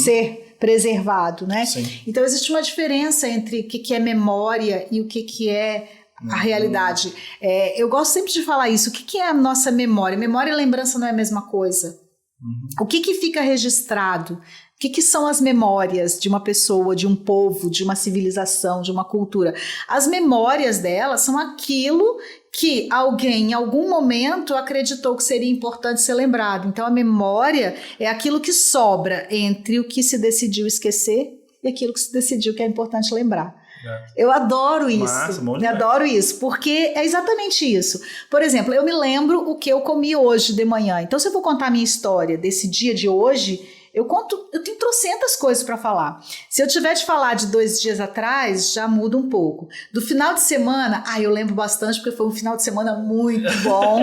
ser preservado, né? Sim. Então existe uma diferença entre o que é memória e o que é a realidade. Eu gosto sempre de falar isso. O que é a nossa memória? Memória e lembrança não é a mesma coisa. O que fica registrado? O que são as memórias de uma pessoa, de um povo, de uma civilização, de uma cultura? As memórias delas são aquilo que alguém em algum momento acreditou que seria importante ser lembrado. Então a memória é aquilo que sobra entre o que se decidiu esquecer e aquilo que se decidiu que é importante lembrar. Eu adoro isso. Massa, eu adoro isso, porque é exatamente isso. Por exemplo, eu me lembro o que eu comi hoje de manhã. Então se eu vou contar a minha história desse dia de hoje, eu tenho trocentas coisas para falar. Se eu tiver de falar de 2 dias atrás, já muda um pouco. Do final de semana, eu lembro bastante, porque foi um final de semana muito bom,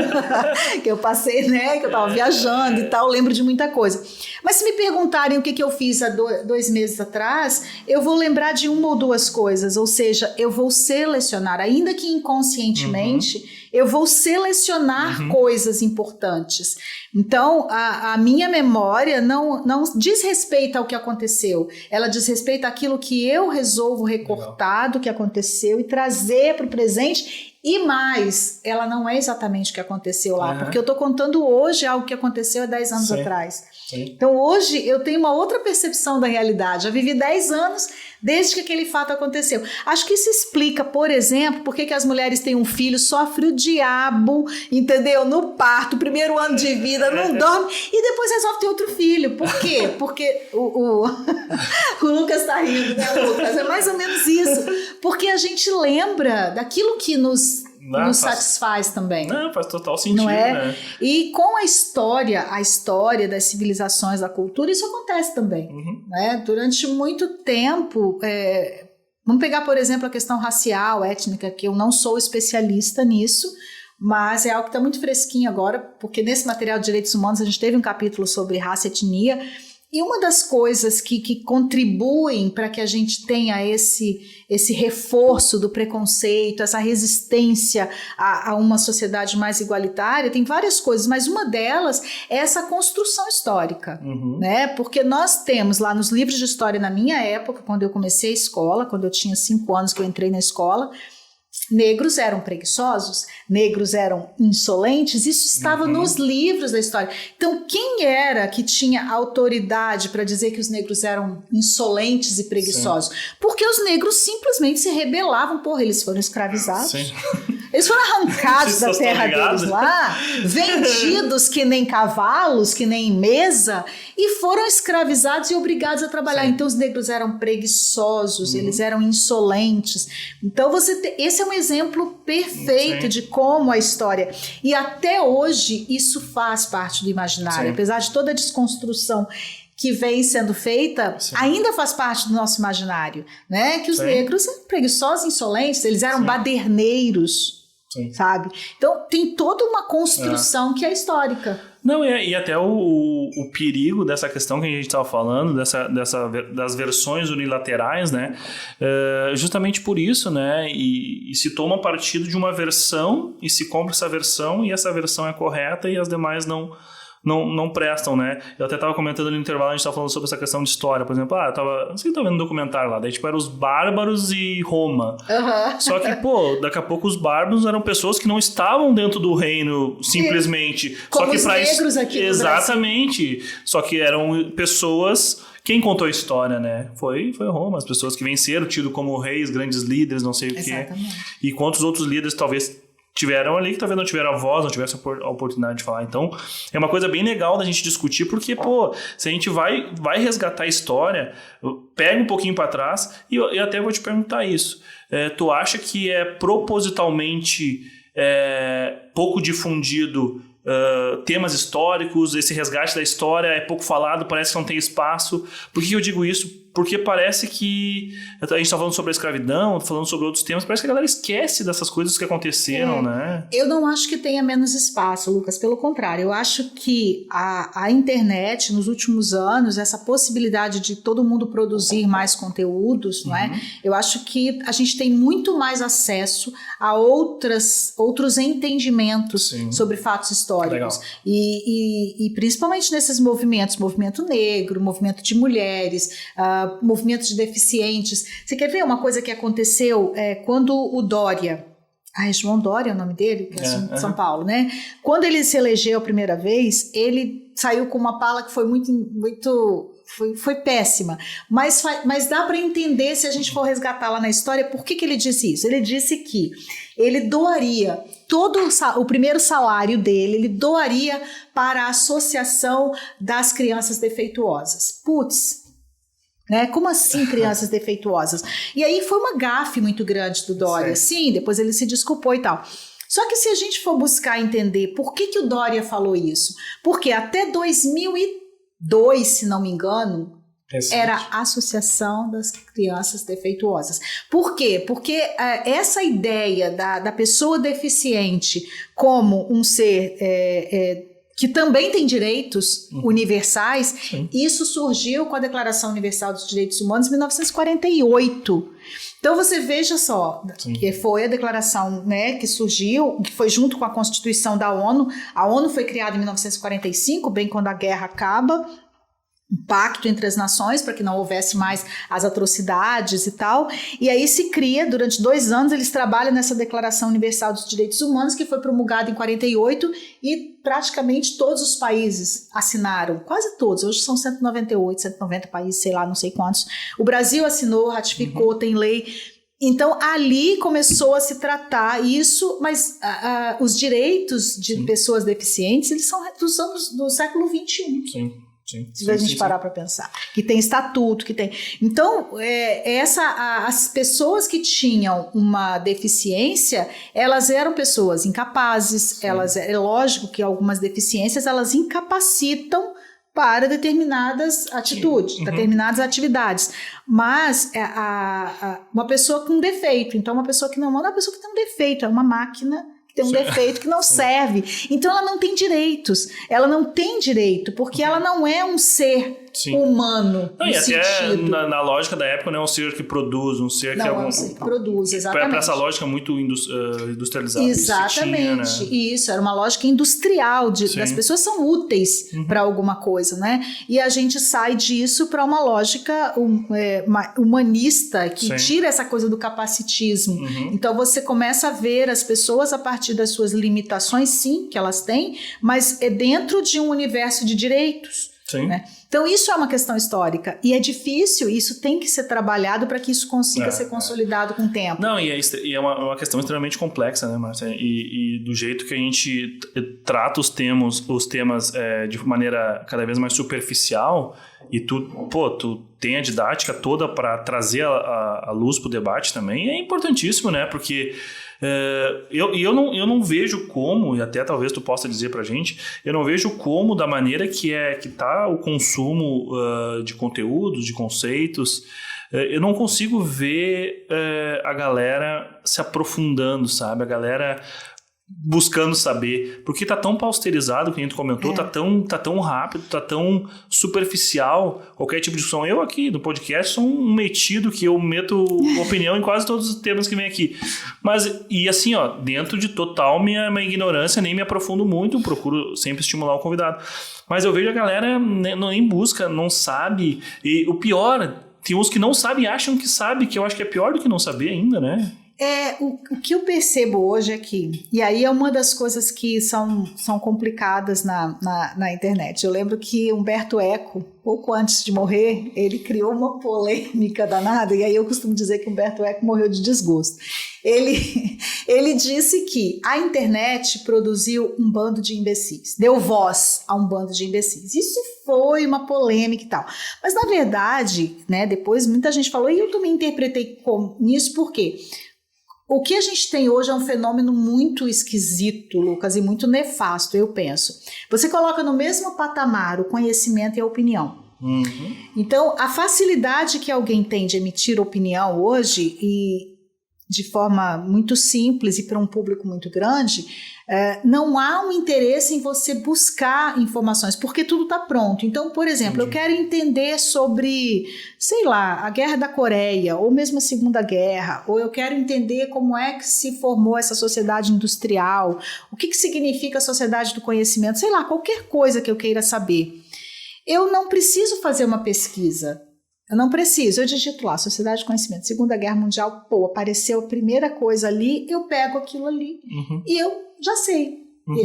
que eu passei, né, que eu estava viajando e tal, eu lembro de muita coisa. Mas se me perguntarem o que eu fiz há 2 meses atrás, eu vou lembrar de 1 ou 2 coisas, ou seja, eu vou selecionar, ainda que inconscientemente, eu vou selecionar coisas importantes. Então, a minha memória não diz respeito ao que aconteceu. Ela diz respeito àquilo que eu resolvo recortar do que aconteceu e trazer para o presente. E mais, ela não é exatamente o que aconteceu lá, porque eu estou contando hoje algo que aconteceu há 10 anos atrás. Então, hoje, eu tenho uma outra percepção da realidade. Eu vivi 10 anos desde que aquele fato aconteceu. Acho que isso explica, por exemplo, por que as mulheres têm um filho, sofre o diabo, entendeu? No parto, primeiro ano de vida, não dorme, e depois resolve ter outro filho. Por quê? Porque o Lucas tá rindo, né, Lucas? É mais ou menos isso. Porque a gente lembra daquilo que nos satisfaz também. Não, faz total sentido, não é? Né? E com a história das civilizações, da cultura, isso acontece também. Né? Durante muito tempo, vamos pegar, por exemplo, a questão racial, étnica, que eu não sou especialista nisso, mas é algo que está muito fresquinho agora, porque nesse material de direitos humanos a gente teve um capítulo sobre raça e etnia, e uma das coisas que contribuem para que a gente tenha esse reforço do preconceito, essa resistência a uma sociedade mais igualitária, tem várias coisas, mas uma delas é essa construção histórica, né? Porque nós temos lá nos livros de história, na minha época, quando eu comecei a escola, quando eu tinha 5 anos que eu entrei na escola, negros eram preguiçosos, negros eram insolentes, isso estava nos livros da história. Então, quem era que tinha autoridade para dizer que os negros eram insolentes e preguiçosos? Porque os negros simplesmente se rebelavam, eles foram escravizados. Eles foram arrancados da terra deles lá, vendidos que nem cavalos, que nem mesa, e foram escravizados e obrigados a trabalhar. Então, os negros eram preguiçosos, eles eram insolentes. Então, esse é um exemplo perfeito de como a história... E até hoje, isso faz parte do imaginário. Apesar de toda a desconstrução que vem sendo feita, ainda faz parte do nosso imaginário, né? Que os negros eram preguiçosos, insolentes, eles eram baderneiros. Sim. Sabe? Então, tem toda uma construção que é histórica. Não, e até o perigo dessa questão que a gente estava falando, das versões unilaterais, né? Justamente por isso, né? E se toma partido de uma versão e se compra essa versão e essa versão é correta e as demais não prestam, né? Eu até estava comentando ali no intervalo, a gente estava falando sobre essa questão de história, por exemplo, não sei, estava vendo um documentário lá, daí tipo, eram os bárbaros e Roma. Só que, daqui a pouco os bárbaros eram pessoas que não estavam dentro do reino, simplesmente. Como só que os negros aqui no exatamente. Brasil. Só que eram pessoas... Quem contou a história, né? Foi Roma, as pessoas que venceram, tido como reis, grandes líderes, não sei o quê. E quantos outros líderes talvez tiveram ali, que talvez não tiveram a voz, não tivessem a oportunidade de falar. Então, é uma coisa bem legal da gente discutir, porque, se a gente vai resgatar a história, pega um pouquinho para trás, e eu até vou te perguntar isso. Tu acha que é propositalmente pouco difundido temas históricos, esse resgate da história é pouco falado, parece que não tem espaço? Por que eu digo isso? Porque parece que a gente está falando sobre a escravidão, falando sobre outros temas, parece que a galera esquece dessas coisas que aconteceram, né? Eu não acho que tenha menos espaço, Lucas, pelo contrário, eu acho que a internet, nos últimos anos, essa possibilidade de todo mundo produzir mais conteúdos, não é? Eu acho que a gente tem muito mais acesso a outros entendimentos sobre fatos históricos. E principalmente nesses movimentos, movimento negro, movimento de mulheres, movimentos de deficientes. Você quer ver uma coisa que aconteceu quando o Dória, João Dória é o nome dele, que é de São Paulo, né? Quando ele se elegeu a primeira vez, ele saiu com uma fala que foi foi péssima, mas dá para entender se a gente for resgatar lá na história por que ele disse isso. Ele disse que ele doaria todo o primeiro salário dele, ele doaria para a Associação das Crianças Defeituosas. Putz, né? Como assim crianças defeituosas? E aí foi uma gafe muito grande do Dória. Sim, depois ele se desculpou e tal. Só que se a gente for buscar entender por que o Dória falou isso, porque até 2002, se não me engano, era a Associação das Crianças Defeituosas. Por quê? Porque essa ideia da pessoa deficiente como um ser que também tem direitos universais, isso surgiu com a Declaração Universal dos Direitos Humanos em 1948. Então você veja só, que foi a declaração, né, que surgiu, que foi junto com a Constituição da ONU. A ONU foi criada em 1945, bem quando a guerra acaba, um pacto entre as nações para que não houvesse mais as atrocidades e tal, e aí se cria, durante 2 anos eles trabalham nessa Declaração Universal dos Direitos Humanos, que foi promulgada em 48, e praticamente todos os países assinaram, quase todos, hoje são 198, 190 países, sei lá, não sei quantos. O Brasil assinou, ratificou, tem lei. Então, ali começou a se tratar isso, mas os direitos de pessoas deficientes, eles são do século XXI. Se a gente parar para pensar, que tem estatuto, que tem... Então, as pessoas que tinham uma deficiência, elas eram pessoas incapazes, é lógico que algumas deficiências, elas incapacitam para determinadas atitudes, determinadas atividades. Mas uma pessoa com defeito, então uma pessoa que não manda, é uma pessoa que tem um defeito, é uma máquina tem um defeito que não serve. Então ela não tem direitos. Ela não tem direito, porque ela não é um ser humano. Não, e até na lógica da época não é um ser que produz, um ser que é um ser que produz, exatamente. Para essa lógica muito industrializada. Exatamente. Isso, tinha, né? Isso, era uma lógica industrial, das pessoas são úteis para alguma coisa, né? E a gente sai disso para uma lógica humanista que tira essa coisa do capacitismo. Então você começa a ver as pessoas a partir das suas limitações, sim, que elas têm, mas é dentro de um universo de direitos. Né? Então isso é uma questão histórica e é difícil, isso tem que ser trabalhado para que isso consiga ser consolidado com o tempo. Não, e é uma questão extremamente complexa, né, Márcia? E do jeito que a gente trata os temas de maneira cada vez mais superficial, e tu tem a didática toda para trazer a luz para o debate também, é importantíssimo, né? Porque eu não vejo como, e até talvez tu possa dizer pra gente, eu não vejo como, da maneira que tá o consumo de conteúdos, de conceitos, eu não consigo ver a galera se aprofundando, sabe? A galera buscando saber, porque tá tão pausterizado, que a gente comentou, tá tão rápido, tá tão superficial, qualquer tipo de discussão. Eu aqui, no podcast, sou um metido que eu meto opinião em quase todos os temas que vem aqui. Mas, e assim, ó, dentro de total minha ignorância, nem me aprofundo muito, procuro sempre estimular o convidado. Mas eu vejo a galera nem busca, não sabe, e o pior, tem uns que não sabem e acham que sabe, que eu acho que é pior do que não saber ainda, né? O que eu percebo hoje é que, e aí é uma das coisas que são complicadas na internet. Eu lembro que Humberto Eco, pouco antes de morrer, ele criou uma polêmica danada, e aí eu costumo dizer que Humberto Eco morreu de desgosto. Ele disse que a internet produziu um bando de imbecis, deu voz a um bando de imbecis. Isso foi uma polêmica e tal. Mas, na verdade, né, depois muita gente falou, e eu também interpretei nisso, por quê? O que a gente tem hoje é um fenômeno muito esquisito, Lucas, e muito nefasto, eu penso. Você coloca no mesmo patamar o conhecimento e a opinião. Uhum. Então, a facilidade que alguém tem de emitir opinião hoje, e de forma muito simples e para um público muito grande, não há um interesse em você buscar informações, porque tudo está pronto. Então, por exemplo, eu quero entender sobre, sei lá, a Guerra da Coreia, ou mesmo a Segunda Guerra, ou eu quero entender como é que se formou essa sociedade industrial, o que significa a sociedade do conhecimento, sei lá, qualquer coisa que eu queira saber. Eu não preciso fazer uma pesquisa. Eu não preciso, eu digito lá, Sociedade de Conhecimento, Segunda Guerra Mundial, apareceu a primeira coisa ali, eu pego aquilo ali e eu já sei.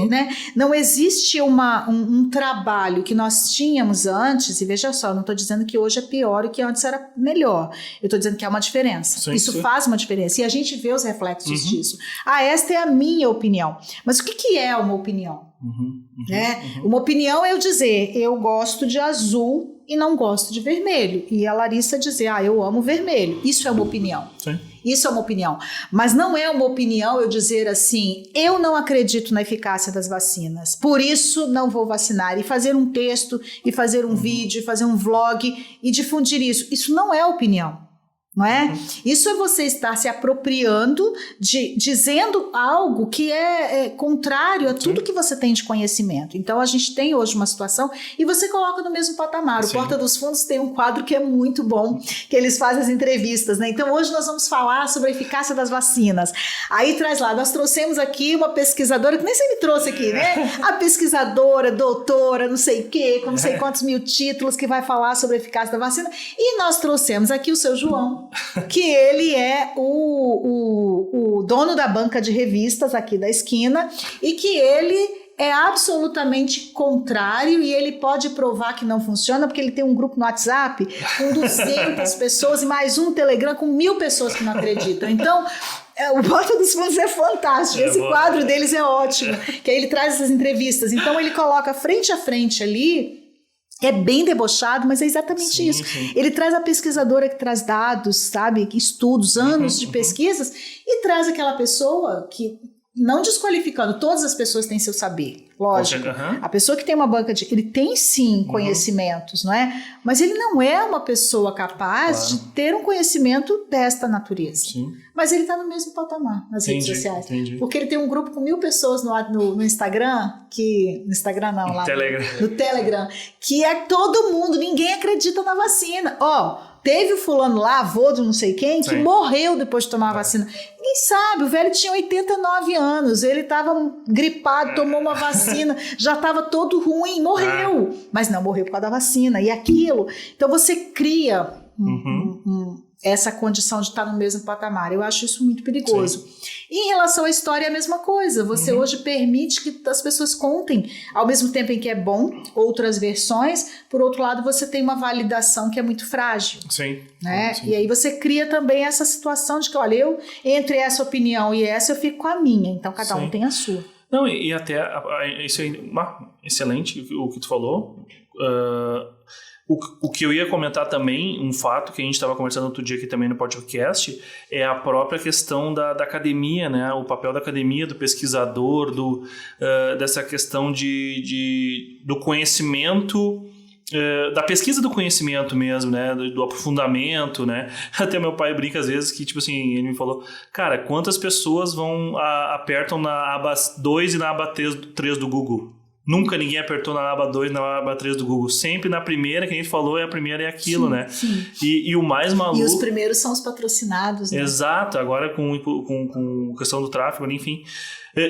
Né? Não existe um trabalho que nós tínhamos antes, e veja só, não estou dizendo que hoje é pior e que antes era melhor, eu estou dizendo que há uma diferença. Sim, isso faz uma diferença, e a gente vê os reflexos disso. Esta é a minha opinião. Mas o que é uma opinião? Né? Uma opinião é eu dizer, eu gosto de azul e não gosto de vermelho. E a Larissa dizer, eu amo vermelho. Isso é uma opinião. Sim. Isso é uma opinião. Mas não é uma opinião eu dizer assim, eu não acredito na eficácia das vacinas, por isso não vou vacinar. E fazer um texto, e fazer um vídeo, e fazer um vlog, e difundir isso. Isso não é opinião. Não é? Isso é você estar se apropriando, dizendo algo que é contrário a tudo que você tem de conhecimento. Então a gente tem hoje uma situação e você coloca no mesmo patamar. O Porta dos Fundos tem um quadro que é muito bom, que eles fazem as entrevistas, né? Então hoje nós vamos falar sobre a eficácia das vacinas. Aí traz lá, nós trouxemos aqui uma pesquisadora, que nem você me trouxe aqui, né? A pesquisadora, doutora, não sei o quê, com não sei quantos mil títulos, que vai falar sobre a eficácia da vacina. E nós trouxemos aqui o seu João, que ele é o dono da banca de revistas aqui da esquina e que ele é absolutamente contrário e ele pode provar que não funciona porque ele tem um grupo no WhatsApp com 200 pessoas e mais um Telegram com 1000 pessoas que não acreditam. Então, o Porta dos Fundos é fantástico, esse quadro deles é ótimo, que aí ele traz essas entrevistas. Então ele coloca frente a frente ali. É bem debochado, mas é exatamente isso. Sim. Ele traz a pesquisadora que traz dados, sabe, estudos, anos de pesquisas, e traz aquela pessoa que, não desqualificando, todas as pessoas têm seu saber, lógico. A pessoa que tem uma banca ele tem sim conhecimentos, não é? Mas ele não é uma pessoa capaz de ter um conhecimento desta natureza. Sim. Mas ele está no mesmo patamar nas redes sociais. Porque ele tem um grupo com 1000 pessoas no Instagram, no Instagram não, lá no Telegram, que é todo mundo, ninguém acredita na vacina. Teve o fulano lá, avô de não sei quem, que morreu depois de tomar a vacina. Ninguém sabe, o velho tinha 89 anos, ele estava gripado, tomou uma vacina, já estava todo ruim, morreu. Mas não morreu por causa da vacina. E aquilo, então você cria essa condição de estar no mesmo patamar. Eu acho isso muito perigoso. E em relação à história é a mesma coisa. Você hoje permite que as pessoas contem, ao mesmo tempo em que é bom, outras versões. Por outro lado, você tem uma validação que é muito frágil. Né? E aí você cria também essa situação de que, olha, eu, entre essa opinião e essa, eu fico com a minha. Então, cada um tem a sua. Não, e até, isso é excelente o que tu falou. O que eu ia comentar também, um fato que a gente estava conversando outro dia aqui também no podcast, é a própria questão da academia, né? O papel da academia, do pesquisador, dessa questão do conhecimento da pesquisa do conhecimento mesmo, né? Do aprofundamento, né? Até meu pai brinca às vezes que, tipo assim, ele me falou, cara, quantas pessoas apertam na aba 2 e na aba 3 do Google? Nunca ninguém apertou na aba 2 e na aba 3 do Google. Sempre na primeira, que a gente falou, a primeira é aquilo, né? Sim. E o mais maluco... E os primeiros são os patrocinados, né? Exato, agora com questão do tráfego, enfim...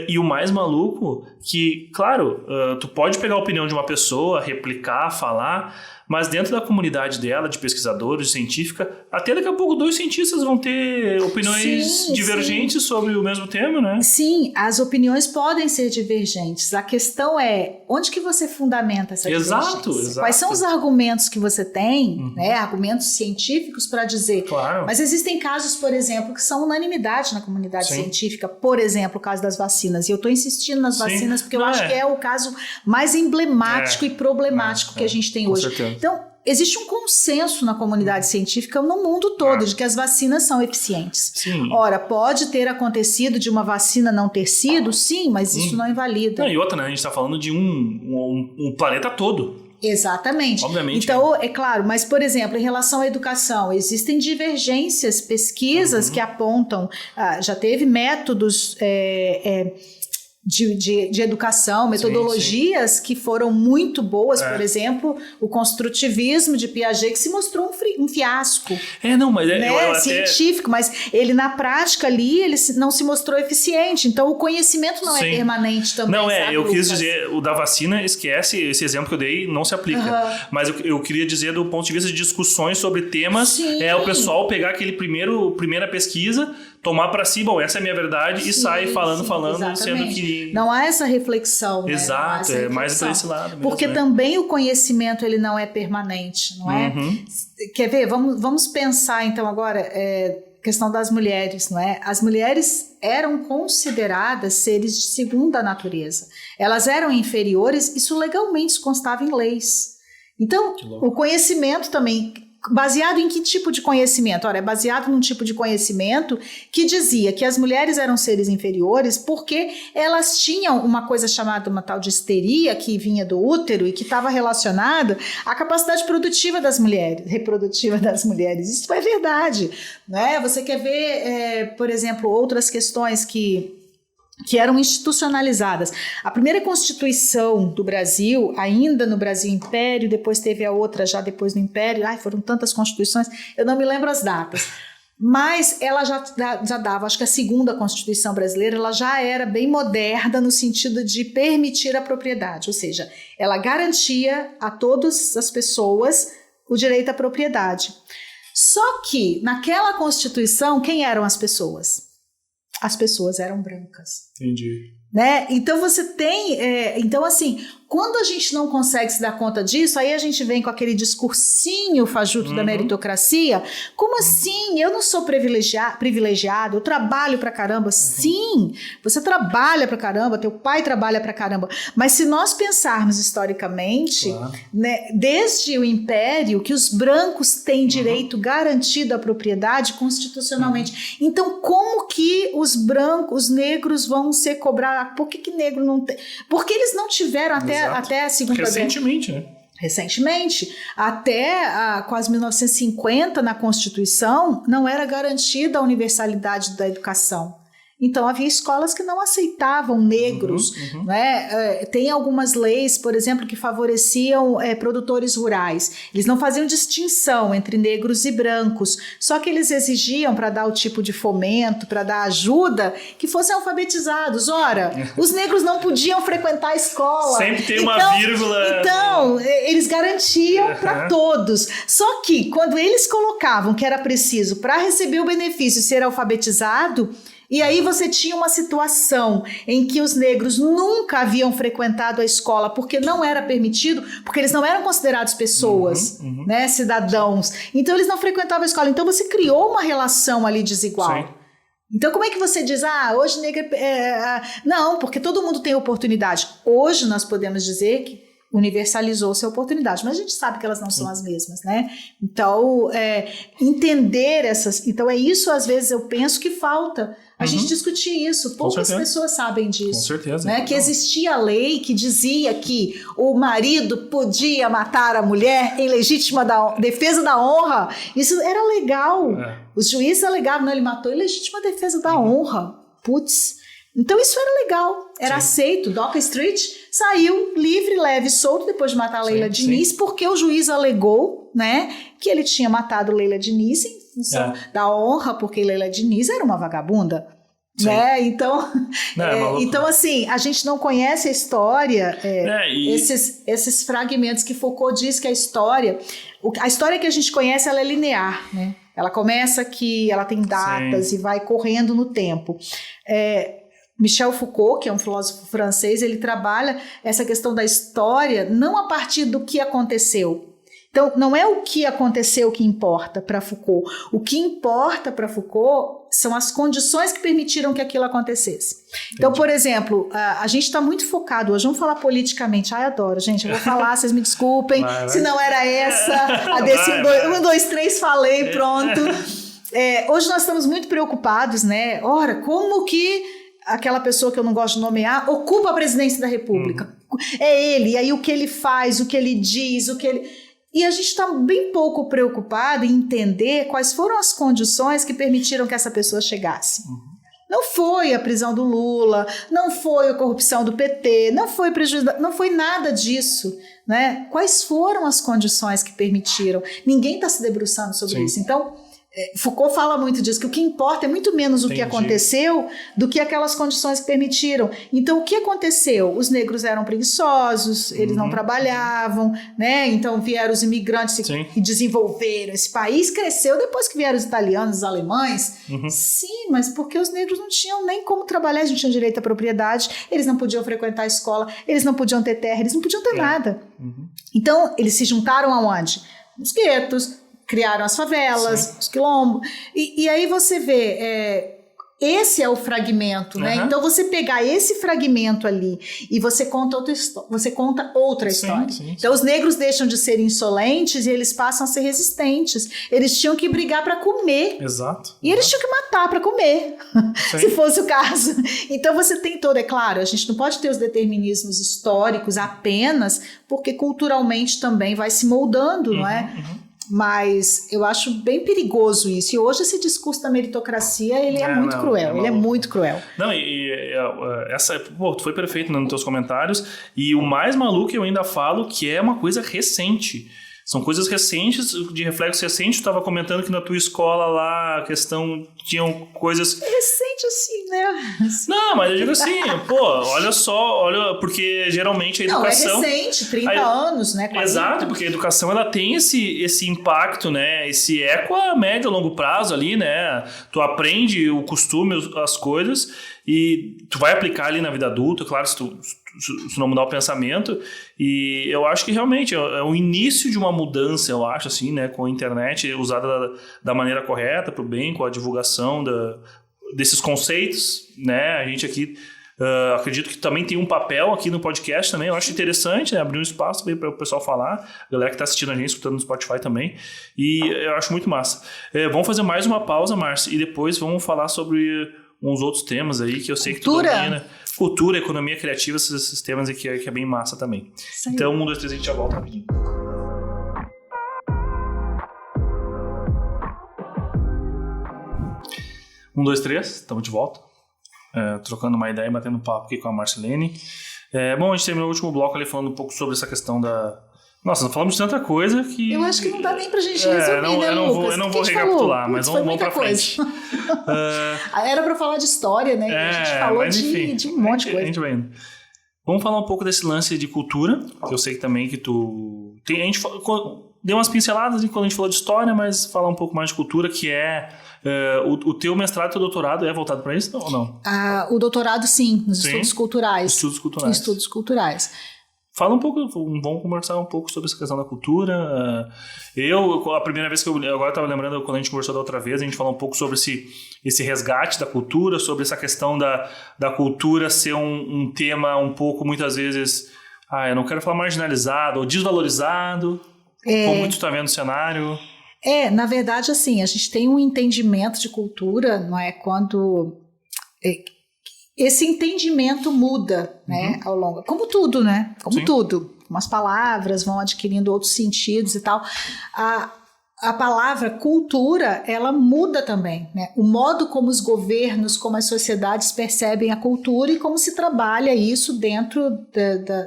E o mais maluco que, claro, tu pode pegar a opinião de uma pessoa, replicar, falar, mas dentro da comunidade dela, de pesquisadores, de científica, até daqui a pouco 2 cientistas vão ter opiniões divergentes sobre o mesmo tema, né? Sim, as opiniões podem ser divergentes. A questão é, onde que você fundamenta essa divergência? Exato. Quais são os argumentos que você tem, né? Argumentos científicos para dizer. Claro. Mas existem casos, por exemplo, que são unanimidade na comunidade científica. Por exemplo, o caso das vacinas. E eu estou insistindo nas vacinas porque eu acho que é o caso mais emblemático e problemático que a gente tem hoje. Certeza. Então, existe um consenso na comunidade científica no mundo todo de que as vacinas são eficientes. Sim. Ora, pode ter acontecido de uma vacina não ter sido? Sim, mas isso não invalida. E outra, né? A gente está falando de um planeta todo. Exatamente. Obviamente. Então, é claro, mas, por exemplo, em relação à educação, existem divergências, pesquisas que apontam, já teve métodos de educação, metodologias que foram muito boas, por exemplo, o construtivismo de Piaget, que se mostrou um fiasco. Mas científico, mas ele na prática ali, ele não se mostrou eficiente, então o conhecimento não é permanente também. Eu quis dizer, o da vacina, esquece, esse exemplo que eu dei não se aplica, mas eu queria dizer do ponto de vista de discussões sobre temas, o pessoal pegar aquele primeira pesquisa, tomar para si, bom, essa é a minha verdade, e sair falando, exatamente. Sendo que... Não há essa reflexão, né? Exato, mais para esse lado mesmo. Porque também o conhecimento, ele não é permanente, não é? Quer ver? Vamos pensar, então, agora, questão das mulheres, não é? As mulheres eram consideradas seres de segunda natureza. Elas eram inferiores, isso legalmente constava em leis. Então, o conhecimento também... Baseado em que tipo de conhecimento? Ora, é baseado num tipo de conhecimento que dizia que as mulheres eram seres inferiores porque elas tinham uma coisa chamada uma tal de histeria que vinha do útero e que estava relacionada à capacidade produtiva das mulheres, reprodutiva das mulheres. Isso é verdade, né? Você quer ver, por exemplo, outras questões que eram institucionalizadas. A primeira Constituição do Brasil, ainda no Brasil Império, depois teve a outra já depois do Império, foram tantas constituições, eu não me lembro as datas, mas ela já dava, acho que a segunda Constituição brasileira, ela já era bem moderna no sentido de permitir a propriedade, ou seja, ela garantia a todas as pessoas o direito à propriedade. Só que, naquela Constituição, quem eram as pessoas? As pessoas eram brancas. Entendi. Né? Então você tem... então, assim, quando a gente não consegue se dar conta disso, aí a gente vem com aquele discursinho fajuto da meritocracia. Como assim? Eu não sou privilegiado, eu trabalho pra caramba. Sim, você trabalha pra caramba, teu pai trabalha pra caramba. Mas se nós pensarmos historicamente, né, desde o Império, que os brancos têm direito garantido à propriedade constitucionalmente. Então, como que os negros vão ser cobrados? Por que negro não tem? Porque eles não tiveram até a Segunda Guerra. Recentemente, né? Recentemente, até quase 1950, na Constituição, não era garantida a universalidade da educação. Então, havia escolas que não aceitavam negros. Né? Tem algumas leis, por exemplo, que favoreciam produtores rurais. Eles não faziam distinção entre negros e brancos, só que eles exigiam, para dar o tipo de fomento, para dar ajuda, que fossem alfabetizados. Ora, os negros não podiam frequentar a escola. Sempre tem uma vírgula. Então, eles garantiam para todos. Só que, quando eles colocavam que era preciso, para receber o benefício, ser alfabetizado... E aí você tinha uma situação em que os negros nunca haviam frequentado a escola porque não era permitido, porque eles não eram considerados pessoas, né, cidadãos. Então eles não frequentavam a escola. Então você criou uma relação ali desigual. Sim. Então como é que você diz, hoje negro... Não, porque todo mundo tem oportunidade. Hoje nós podemos dizer que universalizou-se a oportunidade, mas a gente sabe que elas não são as mesmas, né? Então, entender essas... Então, é isso, às vezes, eu penso que falta a gente discutir isso. Poucas pessoas sabem disso. Com certeza. Né? Que existia a lei que dizia que o marido podia matar a mulher em legítima defesa da honra. Isso era legal. Os juízes alegavam, não, ele matou em legítima defesa da honra. Putz... Então isso era legal, era aceito. Doca Street saiu livre, leve e solto depois de matar a Leila Diniz, porque o juiz alegou, né, que ele tinha matado Leila Diniz em função da honra, porque Leila Diniz era uma vagabunda. Né? Então, então, assim, a gente não conhece a história, esses fragmentos que Foucault diz que a história que a gente conhece, ela é linear, né? Ela começa aqui, ela tem datas e vai correndo no tempo. Michel Foucault, que é um filósofo francês, ele trabalha essa questão da história não a partir do que aconteceu. Então, não é o que aconteceu que importa para Foucault. O que importa para Foucault são as condições que permitiram que aquilo acontecesse. Então, por exemplo, a gente está muito focado hoje, vamos falar politicamente. Ai, adoro, gente, eu vou falar, vocês me desculpem, se não era essa, a desse 1, 2, 3, falei, pronto. Hoje nós estamos muito preocupados, né? Ora, como que aquela pessoa que eu não gosto de nomear ocupa a presidência da República? É ele, e aí o que ele faz, o que ele diz, o que ele... E a gente está bem pouco preocupado em entender quais foram as condições que permitiram que essa pessoa chegasse. Não foi a prisão do Lula, não foi a corrupção do PT, não foi prejuízo, não foi nada disso, né? Quais foram as condições que permitiram? Ninguém está se debruçando sobre isso. Então, Foucault fala muito disso, que o que importa é muito menos o que aconteceu do que aquelas condições que permitiram. Então, o que aconteceu? Os negros eram preguiçosos, eles não trabalhavam, né? Então vieram os imigrantes e desenvolveram. Esse país cresceu depois que vieram os italianos, os alemães. Sim, mas porque os negros não tinham nem como trabalhar, eles não tinham direito à propriedade, eles não podiam frequentar a escola, eles não podiam ter terra, eles não podiam ter nada. Então, eles se juntaram aonde? Nos guetos, criaram as favelas, os quilombos, e aí você vê, esse é o fragmento, né? Então você pegar esse fragmento ali e você conta outra história. Então os negros deixam de ser insolentes e eles passam a ser resistentes. Eles tinham que brigar para comer. E eles tinham que matar para comer, se fosse o caso. Então você tem todo, é claro, a gente não pode ter os determinismos históricos apenas, porque culturalmente também vai se moldando, não é? Mas eu acho bem perigoso isso. E hoje esse discurso da meritocracia, ele é muito cruel. Ele é muito cruel. Não, tu foi perfeito nos teus comentários. E o mais maluco eu ainda falo que é uma coisa recente. São coisas recentes, de reflexo recente. Tu estava comentando que na tua escola lá a questão tinham coisas... Recente assim, né? Não, mas eu digo assim, olha só, porque geralmente a educação... Não, é recente, 30 anos, né? 40. Exato, porque a educação ela tem esse impacto, né? Esse eco a médio e longo prazo ali, né? Tu aprende o costume, as coisas, e tu vai aplicar ali na vida adulta, claro, se tu não mudar o pensamento, e eu acho que realmente é o início de uma mudança, eu acho, assim, né, com a internet usada da maneira correta, para o bem, com a divulgação desses conceitos, né, a gente aqui acredito que também tem um papel aqui no podcast também, eu acho interessante, né, abrir um espaço para o pessoal falar, a galera que está assistindo a gente, escutando no Spotify também, e eu acho muito massa. Vamos fazer mais uma pausa, Márcia, e depois vamos falar sobre uns outros temas aí, que eu sei que tu domina. Cultura, economia criativa, esses temas aqui que é bem massa também. Então, 1, 2, 3, a gente já volta rapidinho. 1, 2, 3, estamos de volta. Trocando uma ideia e batendo papo aqui com a Marcelene. Bom, a gente terminou o último bloco ali falando um pouco sobre essa questão da... Nossa, nós falamos de tanta coisa que... Eu acho que não dá nem pra gente resumir, né, Lucas? Eu não vou recapitular, mas vamos pra frente. Era pra falar de história, né? A gente falou de um monte de coisa. A gente vai indo. Vamos falar um pouco desse lance de cultura, que eu sei que também que tu... A gente deu umas pinceladas quando a gente falou de história, mas falar um pouco mais de cultura, que é... o teu mestrado e teu doutorado é voltado para isso ou não? O doutorado, sim, nos estudos culturais. Estudos culturais. Fala um pouco, vamos conversar um pouco sobre essa questão da cultura. A primeira vez que agora estava lembrando, quando a gente conversou da outra vez, a gente falou um pouco sobre esse resgate da cultura, sobre essa questão da cultura ser um tema um pouco, muitas vezes, eu não quero falar marginalizado ou desvalorizado, como tu tá vendo o cenário. Na verdade, assim, a gente tem um entendimento de cultura, não é? Quando esse entendimento muda, né, ao longo, como tudo, né? Como tudo. Umas palavras vão adquirindo outros sentidos e tal. A palavra cultura, ela muda também, né? O modo como os governos, como as sociedades percebem a cultura e como se trabalha isso dentro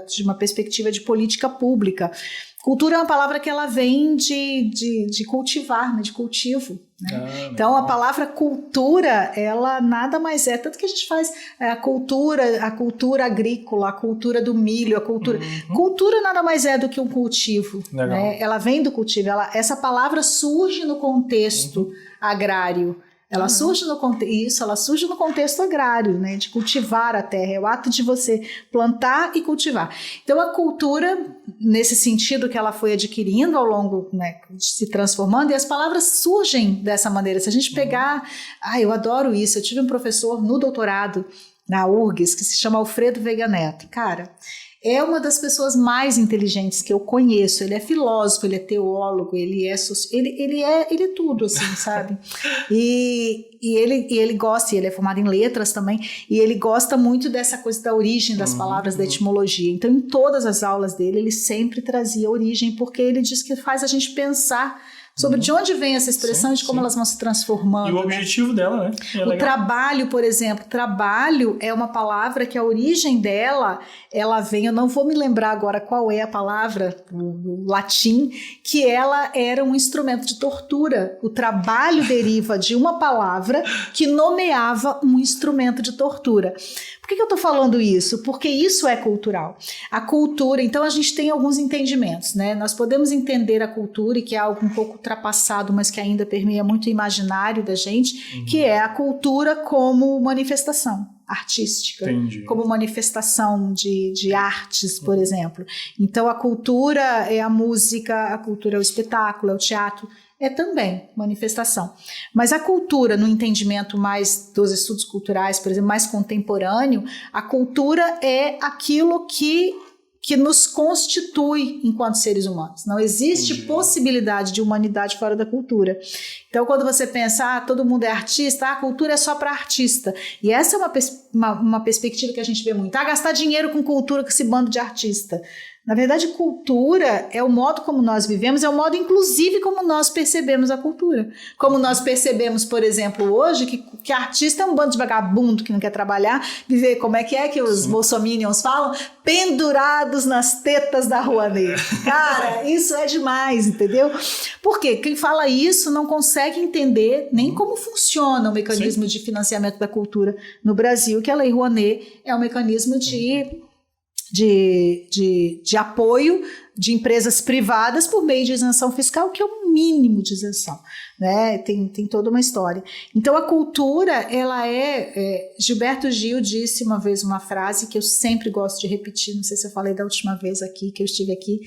de uma perspectiva de política pública. Cultura é uma palavra que ela vem de cultivar, né? De cultivo. Né? Então, a palavra cultura, ela nada mais é, tanto que a gente faz a cultura agrícola, a cultura do milho, a cultura... Cultura nada mais é do que um cultivo. Né? Ela vem do cultivo, essa palavra surge no contexto agrário. Ela surge no contexto agrário, né, de cultivar a terra, é o ato de você plantar e cultivar. Então a cultura, nesse sentido que ela foi adquirindo ao longo, né, se transformando, e as palavras surgem dessa maneira. Se a gente pegar, eu adoro isso, eu tive um professor no doutorado na URGS que se chama Alfredo Veiga Neto, cara, é uma das pessoas mais inteligentes que eu conheço. Ele é filósofo, ele é teólogo, ele é tudo, assim, sabe? E ele gosta, e ele é formado em letras também, e ele gosta muito dessa coisa da origem das palavras, da etimologia. Então, em todas as aulas dele, ele sempre trazia a origem, porque ele diz que faz a gente pensar sobre de onde vem essa expressão e de como elas vão se transformando. E o objetivo dela, né? O trabalho, por exemplo. Trabalho é uma palavra que a origem dela, ela vem, eu não vou me lembrar agora qual é a palavra, o latim, que ela era um instrumento de tortura. O trabalho deriva de uma palavra que nomeava um instrumento de tortura. Por que eu estou falando isso? Porque isso é cultural. A cultura, então a gente tem alguns entendimentos, né? Nós podemos entender a cultura, e que é algo um pouco ultrapassado, mas que ainda permeia muito o imaginário da gente, que é a cultura como manifestação artística, como manifestação de artes, por exemplo. Então a cultura é a música, a cultura é o espetáculo, é o teatro, é também manifestação. Mas a cultura, no entendimento mais dos estudos culturais, por exemplo, mais contemporâneo, a cultura é aquilo que nos constitui enquanto seres humanos. Não existe possibilidade de humanidade fora da cultura. Então, quando você pensa, todo mundo é artista, a cultura é só para artista. E essa é uma perspectiva que a gente vê muito. Gastar dinheiro com cultura com esse bando de artista. Na verdade, cultura é o modo como nós vivemos, é o modo, inclusive, como nós percebemos a cultura. Como nós percebemos, por exemplo, hoje, que artista é um bando de vagabundo que não quer trabalhar, viver, como é que os bolsominions falam? Pendurados nas tetas da Rouanet. Cara, isso é demais, entendeu? Por quê? Quem fala isso não consegue entender nem como funciona o mecanismo de financiamento da cultura no Brasil, que a Lei Rouanet é um mecanismo de apoio de empresas privadas por meio de isenção fiscal, que é o mínimo de isenção, né? Tem toda uma história. Então a cultura, ela Gilberto Gil disse uma vez uma frase que eu sempre gosto de repetir, não sei se eu falei da última vez aqui, que eu estive aqui,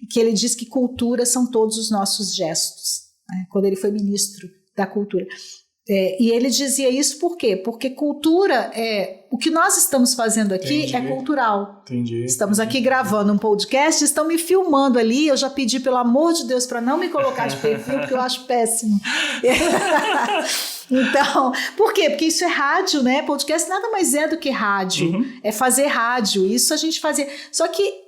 que ele diz que cultura são todos os nossos gestos, né? Quando ele foi ministro da cultura. E ele dizia isso por quê? Porque cultura o que nós estamos fazendo aqui é cultural. Estamos aqui gravando um podcast, estão me filmando ali, eu já pedi pelo amor de Deus para não me colocar de perfil, porque eu acho péssimo. Então, por quê? Porque isso é rádio, né? Podcast nada mais é do que rádio, é fazer rádio, isso a gente fazia, só que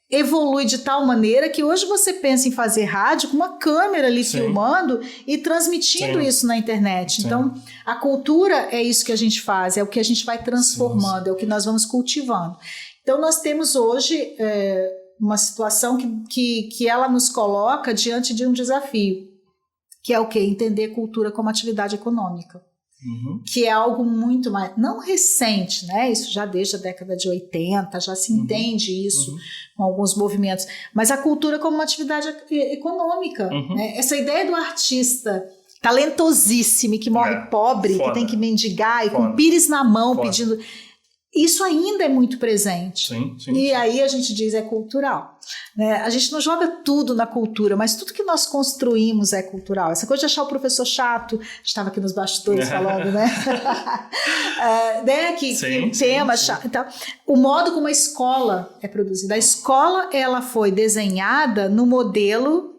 evolui de tal maneira que hoje você pensa em fazer rádio com uma câmera ali filmando e transmitindo isso na internet. Então, a cultura é isso que a gente faz, é o que a gente vai transformando, é o que nós vamos cultivando. Então, nós temos hoje uma situação que ela nos coloca diante de um desafio, que é o quê? Entender cultura como atividade econômica. Que é algo muito mais, não recente, né? Isso já desde a década de 80, já se entende isso com alguns movimentos, mas a cultura como uma atividade econômica, né? Essa ideia do artista talentosíssimo e que morre pobre, que tem que mendigar e com pires na mão pedindo, isso ainda é muito presente. E aí a gente diz cultural, né? A gente não joga tudo na cultura, mas tudo que nós construímos é cultural. Essa coisa de achar o professor chato, estava aqui nos bastidores falando, né? Que o tema chato. Então, o modo como a escola é produzida. A escola, ela foi desenhada no modelo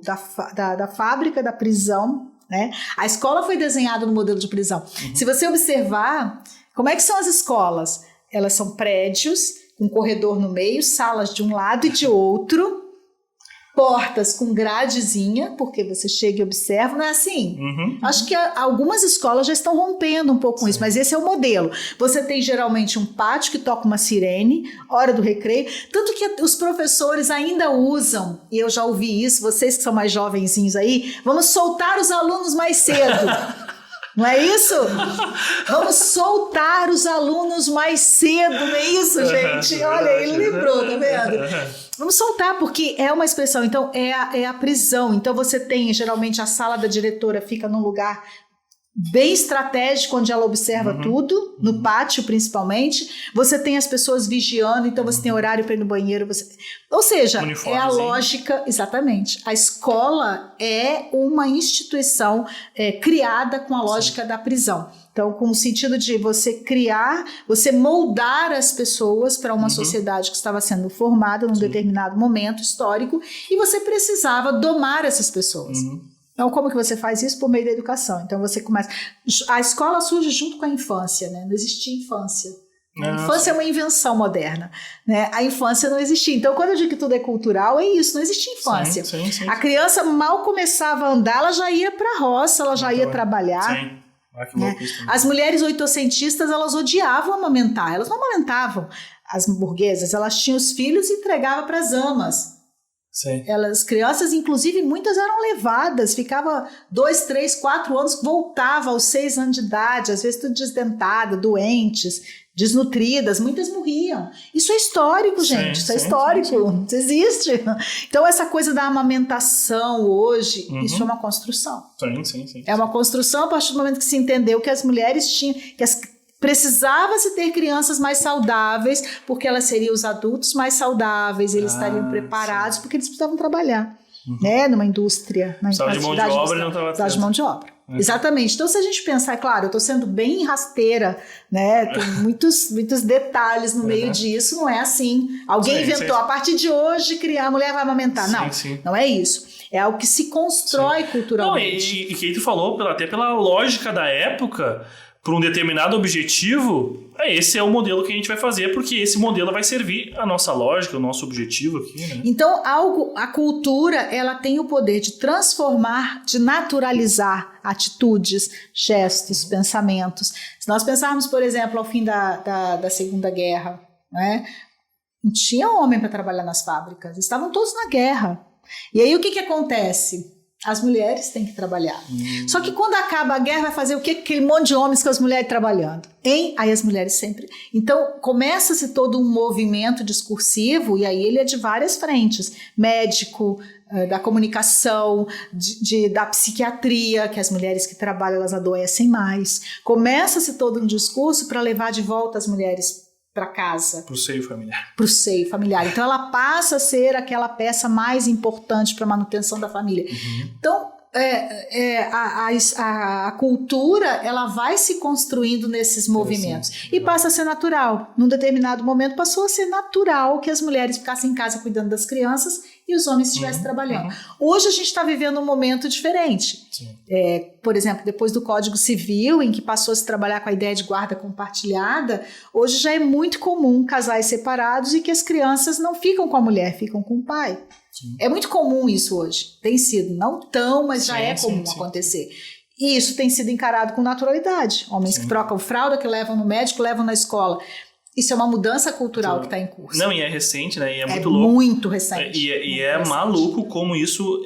da fábrica da prisão, né? A escola foi desenhada no modelo de prisão. Se você observar, como é que são as escolas? Elas são prédios com corredor no meio, salas de um lado e de outro, portas com gradezinha, porque você chega e observa, não é assim? Acho que algumas escolas já estão rompendo um pouco com isso, mas esse é o modelo. Você tem geralmente um pátio que toca uma sirene, hora do recreio, tanto que os professores ainda usam, e eu já ouvi isso, vocês que são mais jovenzinhos aí, vamos soltar os alunos mais cedo. Não é isso? Vamos soltar os alunos mais cedo, não é isso, gente? Olha, ele lembrou, tá vendo? Vamos soltar, porque é uma expressão. Então, é a prisão. Então, você tem, geralmente, a sala da diretora fica num lugar bem estratégico, onde ela observa tudo, no pátio principalmente. Você tem as pessoas vigiando, então você tem horário para ir no banheiro. Ou seja, é a lógica, exatamente. A escola é uma instituição criada com a lógica da prisão. Então, com o sentido de você criar, você moldar as pessoas para uma sociedade que estava sendo formada num determinado momento histórico e você precisava domar essas pessoas. Então, como que você faz isso? Por meio da educação. Então, você começa... A escola surge junto com a infância, né? Não existia infância. A infância é uma invenção moderna, né? A infância não existia. Então, quando eu digo que tudo é cultural, é isso, não existia infância. Sim. A criança mal começava a andar, ela já ia para a roça, ela já ia trabalhar. Sim. Que louco isso. As mulheres oitocentistas, elas odiavam amamentar. Elas não amamentavam. As burguesas, elas tinham os filhos e entregavam para as amas. Sim. As crianças, inclusive, muitas eram levadas, ficava 2, 3, 4 anos, voltava aos 6 anos de idade, às vezes tudo desdentada, doentes, desnutridas, muitas morriam. Isso é histórico, gente, isso é histórico, isso existe. Então, essa coisa da amamentação hoje, isso é uma construção. Sim. É uma construção a partir do momento que se entendeu que as mulheres tinham... Precisava-se ter crianças mais saudáveis, porque elas seriam os adultos mais saudáveis, eles estariam preparados, porque eles precisavam trabalhar, né, numa indústria. Precisava de mão de obra e não estava precisava de mão de obra. Exatamente. Então, se a gente pensar, claro, eu estou sendo bem rasteira, né, tem muitos detalhes no meio disso, não é assim. Alguém inventou, a partir de hoje, a mulher vai amamentar. Não é isso. É algo que se constrói culturalmente. E que tu falou, até pela lógica da época... Para um determinado objetivo, esse é o modelo que a gente vai fazer, porque esse modelo vai servir a nossa lógica, o nosso objetivo aqui, né? Então, a cultura, ela tem o poder de transformar, de naturalizar atitudes, gestos, pensamentos. Se nós pensarmos, por exemplo, ao fim da Segunda Guerra, né? Não tinha homem para trabalhar nas fábricas, estavam todos na guerra. E aí, o que acontece? As mulheres têm que trabalhar. Só que quando acaba a guerra, vai fazer o quê? Aquele monte de homens com as mulheres trabalhando. Aí as mulheres sempre... Então, começa-se todo um movimento discursivo, e aí ele é de várias frentes. Médico, da comunicação, da psiquiatria, que as mulheres que trabalham, elas adoecem mais. Começa-se todo um discurso para levar de volta as mulheres para casa. Para o seio familiar. Então, ela passa a ser aquela peça mais importante para a manutenção da família. Então, a cultura, ela vai se construindo nesses movimentos. E passa a ser natural. Num determinado momento, passou a ser natural que as mulheres ficassem em casa cuidando das crianças e os homens estivessem trabalhando. Hoje a gente está vivendo um momento diferente. Por exemplo, depois do Código Civil, em que passou a se trabalhar com a ideia de guarda compartilhada, hoje já é muito comum casais separados e que as crianças não ficam com a mulher, ficam com o pai. É muito comum isso hoje. Tem sido, não tão, mas já é comum acontecer. E isso tem sido encarado com naturalidade. Homens que trocam fralda, que levam no médico, levam na escola. Isso é uma mudança cultural que está em curso. Não, e é recente, né? E é muito louco. Muito recente. E é recente. Maluco como isso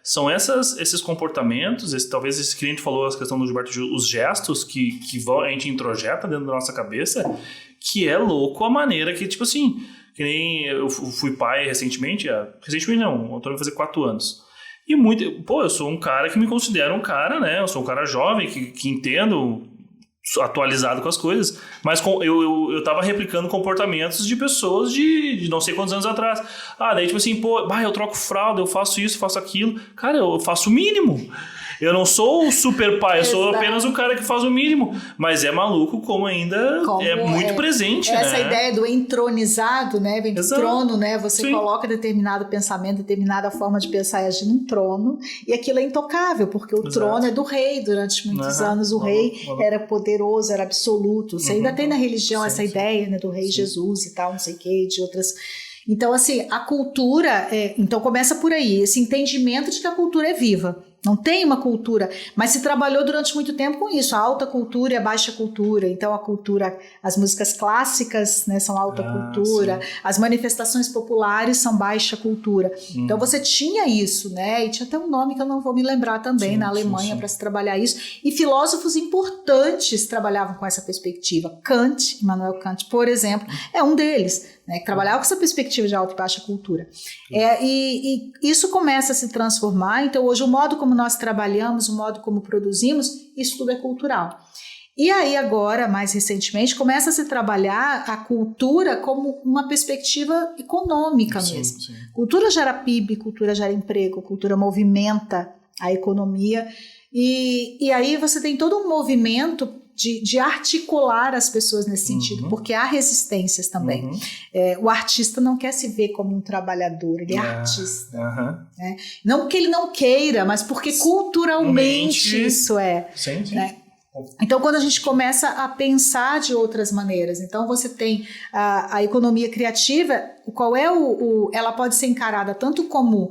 são esses comportamentos, talvez esse que a gente falou, a questão do Gilberto, os gestos que a gente introjeta dentro da nossa cabeça, que é louco a maneira que, tipo assim, que nem eu fui pai recentemente não, eu tô indo fazer 4 anos. E eu sou um cara que me considero um cara, né? Eu sou um cara jovem, que entendo atualizado com as coisas, mas eu tava replicando comportamentos de pessoas de não sei quantos anos atrás. Daí tipo assim, eu troco fralda, eu faço isso, faço aquilo. Cara, eu faço o mínimo. Eu não sou o super pai, eu sou apenas o cara que faz o mínimo. Mas é maluco como ainda é muito presente, essa né? ideia do entronizado, né? Vem do trono, né? Você coloca determinado pensamento, determinada forma de pensar e agir num trono. E aquilo é intocável, porque o trono é do rei. Durante muitos anos o rei era poderoso, era absoluto. Você ainda tem na religião essa ideia, né, do rei Jesus e tal, não sei o quê, de outras... Então, assim, a cultura... então começa por aí, esse entendimento de que a cultura é viva. Não tem uma cultura, mas se trabalhou durante muito tempo com isso, a alta cultura e a baixa cultura. Então a cultura, as músicas clássicas, né, são alta cultura, as manifestações populares são baixa cultura. Então você tinha isso, né? E tinha até um nome que eu não vou me lembrar também na Alemanha para se trabalhar isso. E filósofos importantes trabalhavam com essa perspectiva. Kant, Immanuel Kant, por exemplo, é um deles, né, que trabalhava com essa perspectiva de alta e baixa cultura. E isso começa a se transformar. Então hoje o modo como nós trabalhamos, o modo como produzimos, isso tudo é cultural. E aí agora, mais recentemente, começa a se trabalhar a cultura como uma perspectiva econômica mesmo. Sim. Cultura gera PIB, cultura gera emprego, cultura movimenta a economia. E aí você tem todo um movimento de articular as pessoas nesse sentido, porque há resistências também. O artista não quer se ver como um trabalhador, ele é artista. Né? Não porque ele não queira, mas porque culturalmente isso é. Sim. Né? Então, quando a gente começa a pensar de outras maneiras, então você tem a economia criativa, qual é ela pode ser encarada tanto como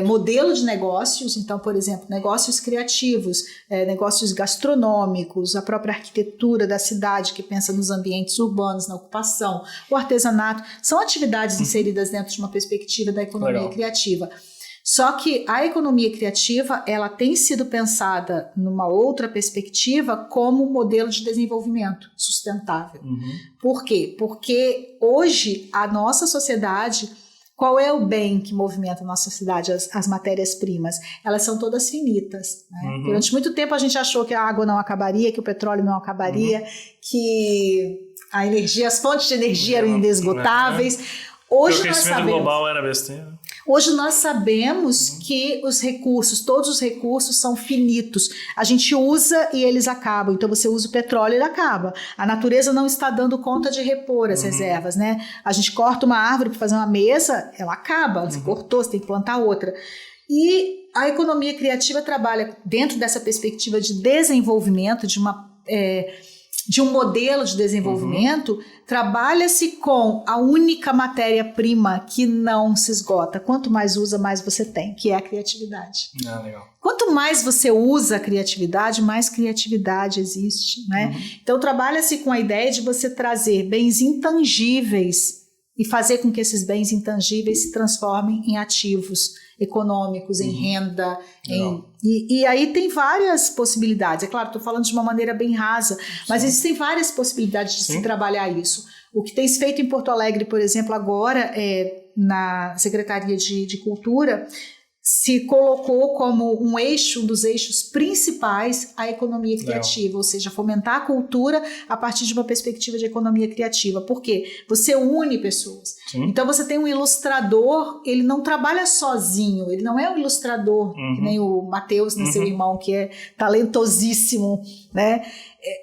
modelo de negócios, então, por exemplo, negócios criativos, negócios gastronômicos, a própria arquitetura da cidade que pensa nos ambientes urbanos, na ocupação, o artesanato, são atividades inseridas dentro de uma perspectiva da economia criativa. Só que a economia criativa, ela tem sido pensada numa outra perspectiva como modelo de desenvolvimento sustentável. Por quê? Porque hoje a nossa sociedade, qual é o bem que movimenta a nossa sociedade? As matérias-primas, elas são todas finitas. Né? Durante muito tempo a gente achou que a água não acabaria, que o petróleo não acabaria, que a energia, as fontes de energia eram inesgotáveis. Hoje o crescimento global era besteira. Hoje nós sabemos que os recursos, todos os recursos são finitos. A gente usa e eles acabam. Então você usa o petróleo e ele acaba. A natureza não está dando conta de repor as reservas, né? A gente corta uma árvore para fazer uma mesa, ela acaba. Você cortou, você tem que plantar outra. E a economia criativa trabalha dentro dessa perspectiva de desenvolvimento, de um modelo de desenvolvimento, trabalha-se com a única matéria-prima que não se esgota. Quanto mais usa, mais você tem, que é a criatividade. Legal. Quanto mais você usa a criatividade, mais criatividade existe, né? Então trabalha-se com a ideia de você trazer bens intangíveis e fazer com que esses bens intangíveis se transformem em ativos econômicos, em renda. E aí tem várias possibilidades. É claro, estou falando de uma maneira bem rasa, mas existem várias possibilidades de se trabalhar isso. O que tem se feito em Porto Alegre, por exemplo, agora, na Secretaria de Cultura, se colocou como um eixo, um dos eixos principais, a economia criativa, ou seja, fomentar a cultura a partir de uma perspectiva de economia criativa. Por quê? Você une pessoas. Então você tem um ilustrador, ele não trabalha sozinho, ele não é um ilustrador, que nem o Matheus, né, seu irmão, que é talentosíssimo, né?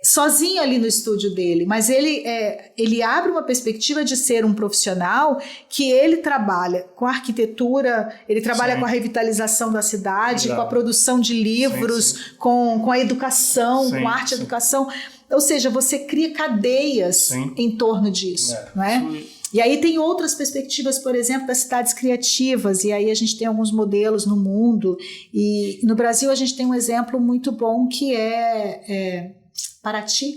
Sozinho ali no estúdio dele, mas ele abre uma perspectiva de ser um profissional que ele trabalha com a arquitetura, ele trabalha com a revitalização da cidade, com a produção de livros, com a educação, com a arte e educação. Ou seja, você cria cadeias em torno disso, não é? E aí tem outras perspectivas, por exemplo, das cidades criativas, e aí a gente tem alguns modelos no mundo, e no Brasil a gente tem um exemplo muito bom que é Paraty,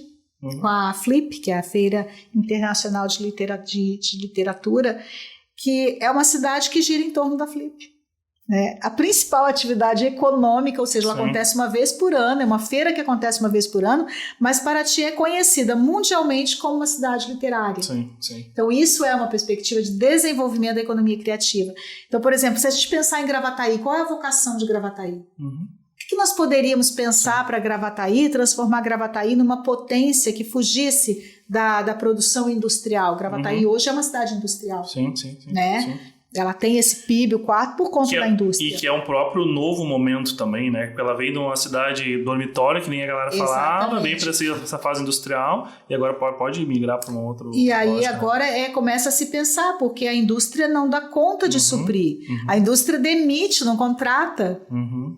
com a Flip, que é a Feira Internacional de Literatura, que é uma cidade que gira em torno da Flip. Né? A principal atividade econômica, ou seja, ela acontece uma vez por ano, é uma feira que acontece uma vez por ano, mas Paraty é conhecida mundialmente como uma cidade literária. Então isso é uma perspectiva de desenvolvimento da economia criativa. Então, por exemplo, se a gente pensar em Gravataí, qual é a vocação de Gravataí? que nós poderíamos pensar para Gravataí, transformar Gravataí numa potência que fugisse da produção industrial. Gravataí hoje é uma cidade industrial. Sim. Né? Sim. Ela tem esse PIB, o 4, por conta da indústria. E que é um próprio novo momento também, né? Porque ela veio de uma cidade dormitória, que nem a galera falava, veio para essa fase industrial, e agora pode migrar para uma outra. E aí agora começa a se pensar, porque a indústria não dá conta de suprir. A indústria demite, não contrata.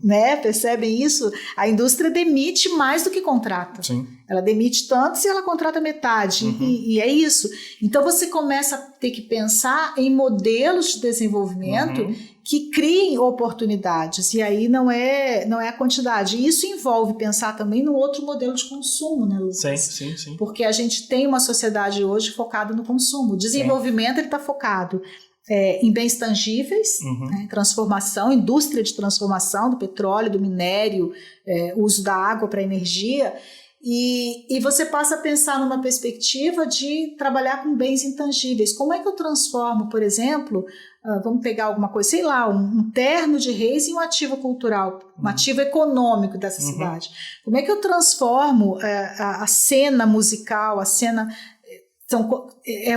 Né? Percebem isso? A indústria demite mais do que contrata. Sim. Ela demite tanto se ela contrata metade. E é isso. Então você começa a ter que pensar em modelos de desenvolvimento que criem oportunidades. E aí não é a quantidade. E isso envolve pensar também no outro modelo de consumo, né, Lucas? Sim. Porque a gente tem uma sociedade hoje focada no consumo. O desenvolvimento está focado em bens tangíveis, né, transformação, indústria de transformação do petróleo, do minério, uso da água para energia. E você passa a pensar numa perspectiva de trabalhar com bens intangíveis. Como é que eu transformo, por exemplo, vamos pegar alguma coisa, sei lá, um terno de reis em um ativo cultural, um ativo econômico dessa cidade. Como é que eu transformo a cena musical, a cena...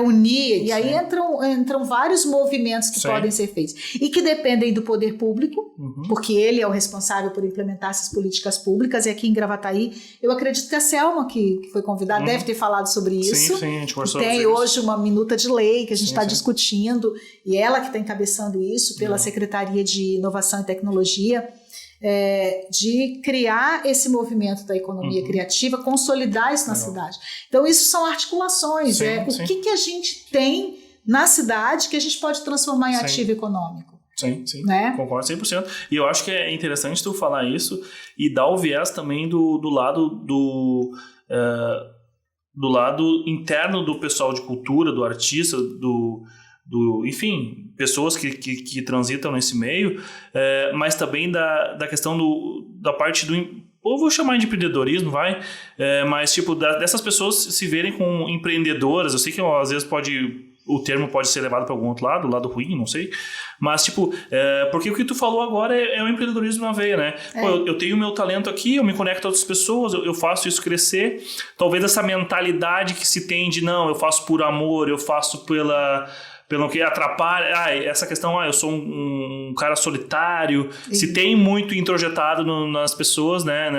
unir, e aí entram vários movimentos que podem ser feitos e que dependem do poder público, porque ele é o responsável por implementar essas políticas públicas. E aqui em Gravataí, eu acredito que a Selma, que foi convidada, deve ter falado sobre isso. Sim, a gente conversou. Tem hoje uma minuta de lei que a gente está discutindo, e ela que está encabeçando isso pela Secretaria de Inovação e Tecnologia, de criar esse movimento da economia criativa, consolidar isso na cidade. Então isso são articulações, o que a gente tem na cidade que a gente pode transformar em ativo econômico. Sim, né? Concordo 100%. E eu acho que é interessante tu falar isso e dar o viés também do lado do lado interno do pessoal de cultura, do artista, enfim, pessoas que transitam nesse meio, mas também da questão da parte do... Eu vou chamar de empreendedorismo, mas tipo, dessas pessoas se verem como empreendedoras. Eu sei que às vezes o termo pode ser levado para algum outro lado ruim, não sei, mas tipo, porque o que tu falou agora é o empreendedorismo na veia, né? Pô, eu tenho o meu talento aqui, eu me conecto a outras pessoas, eu faço isso crescer. Talvez essa mentalidade que se tem de não, eu faço por amor, eu faço pelo que atrapalha, essa questão, eu sou um cara solitário, se tem muito introjetado nas pessoas, né?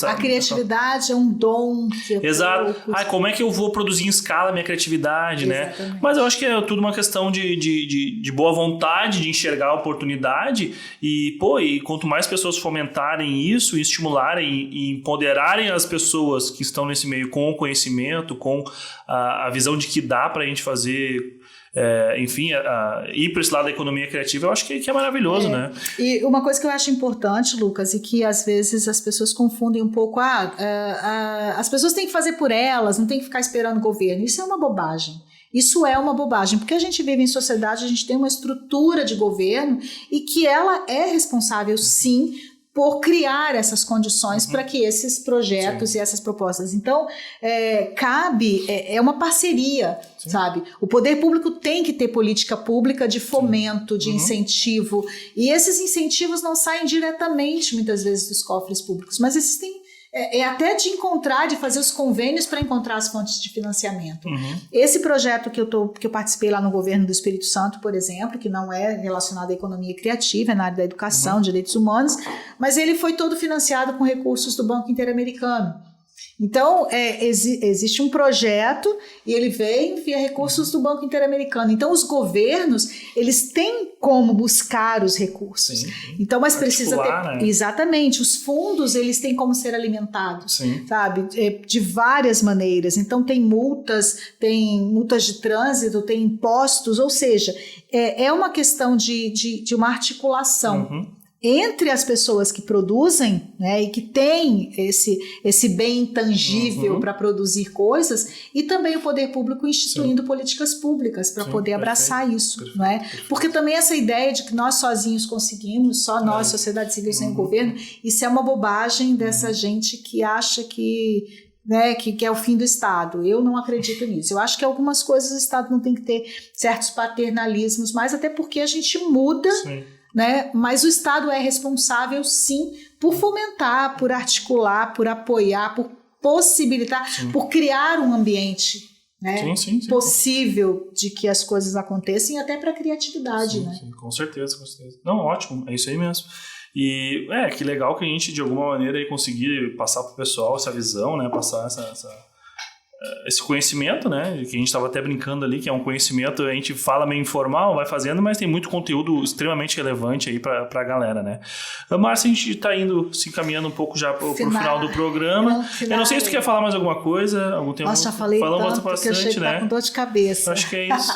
A criatividade é um dom. Exato. Como é que eu vou produzir em escala a minha criatividade, né? Mas eu acho que é tudo uma questão de boa vontade, de enxergar a oportunidade e quanto mais pessoas fomentarem isso, estimularem e empoderarem as pessoas que estão nesse meio com o conhecimento, com a visão de que dá pra gente fazer... enfim, ir para esse lado da economia criativa, eu acho que é maravilhoso, né? E uma coisa que eu acho importante, Lucas, e que às vezes as pessoas confundem um pouco, as pessoas têm que fazer por elas, não tem que ficar esperando o governo. Isso é uma bobagem. Isso é uma bobagem, porque a gente vive em sociedade, a gente tem uma estrutura de governo e que ela é responsável, sim, por criar essas condições para que esses projetos e essas propostas. Então, cabe, é uma parceria, sabe? O poder público tem que ter política pública de fomento, de incentivo, e esses incentivos não saem diretamente, muitas vezes, dos cofres públicos, mas existem até de encontrar, de fazer os convênios para encontrar as fontes de financiamento. Esse projeto que eu participei lá no governo do Espírito Santo, por exemplo, que não é relacionado à economia criativa, é na área da educação, direitos humanos, mas ele foi todo financiado com recursos do Banco Interamericano. Então, existe um projeto e ele vem via recursos do Banco Interamericano. Então, os governos, eles têm como buscar os recursos. Sim. Então, mas precisa ter... Né? Exatamente. Os fundos, eles têm como ser alimentados, sabe? De várias maneiras. Então, tem multas de trânsito, tem impostos, ou seja, é uma questão de uma articulação entre as pessoas que produzem, né, e que têm esse bem intangível para produzir coisas, e também o poder público instituindo políticas públicas para poder abraçar isso. Não é? Porque também essa ideia de que nós sozinhos conseguimos, só nós, sociedade civil sem o governo, isso é uma bobagem dessa gente que acha que né, que é o fim do Estado. Eu não acredito nisso. Eu acho que algumas coisas o Estado não tem que ter certos paternalismos, mas até porque a gente muda, né, mas o Estado é responsável, sim, por fomentar, por articular, por apoiar, por possibilitar, por criar um ambiente, né, possível de que as coisas aconteçam e até para a criatividade. Né? Sim, com certeza, com certeza. Não, ótimo, é isso aí mesmo. E que legal que a gente, de alguma maneira, aí, conseguir passar para o pessoal essa visão, né? Passar esse conhecimento, né? Que a gente estava até brincando ali, que é um conhecimento, a gente fala meio informal, vai fazendo, mas tem muito conteúdo extremamente relevante aí para a galera, né? Márcia, a gente está se encaminhando um pouco já para o final do programa. Eu não sei se tu quer falar mais alguma coisa, algum tempo. Nossa, já falei tanto bastante, que eu achei que tá com dor de cabeça. Acho que é isso.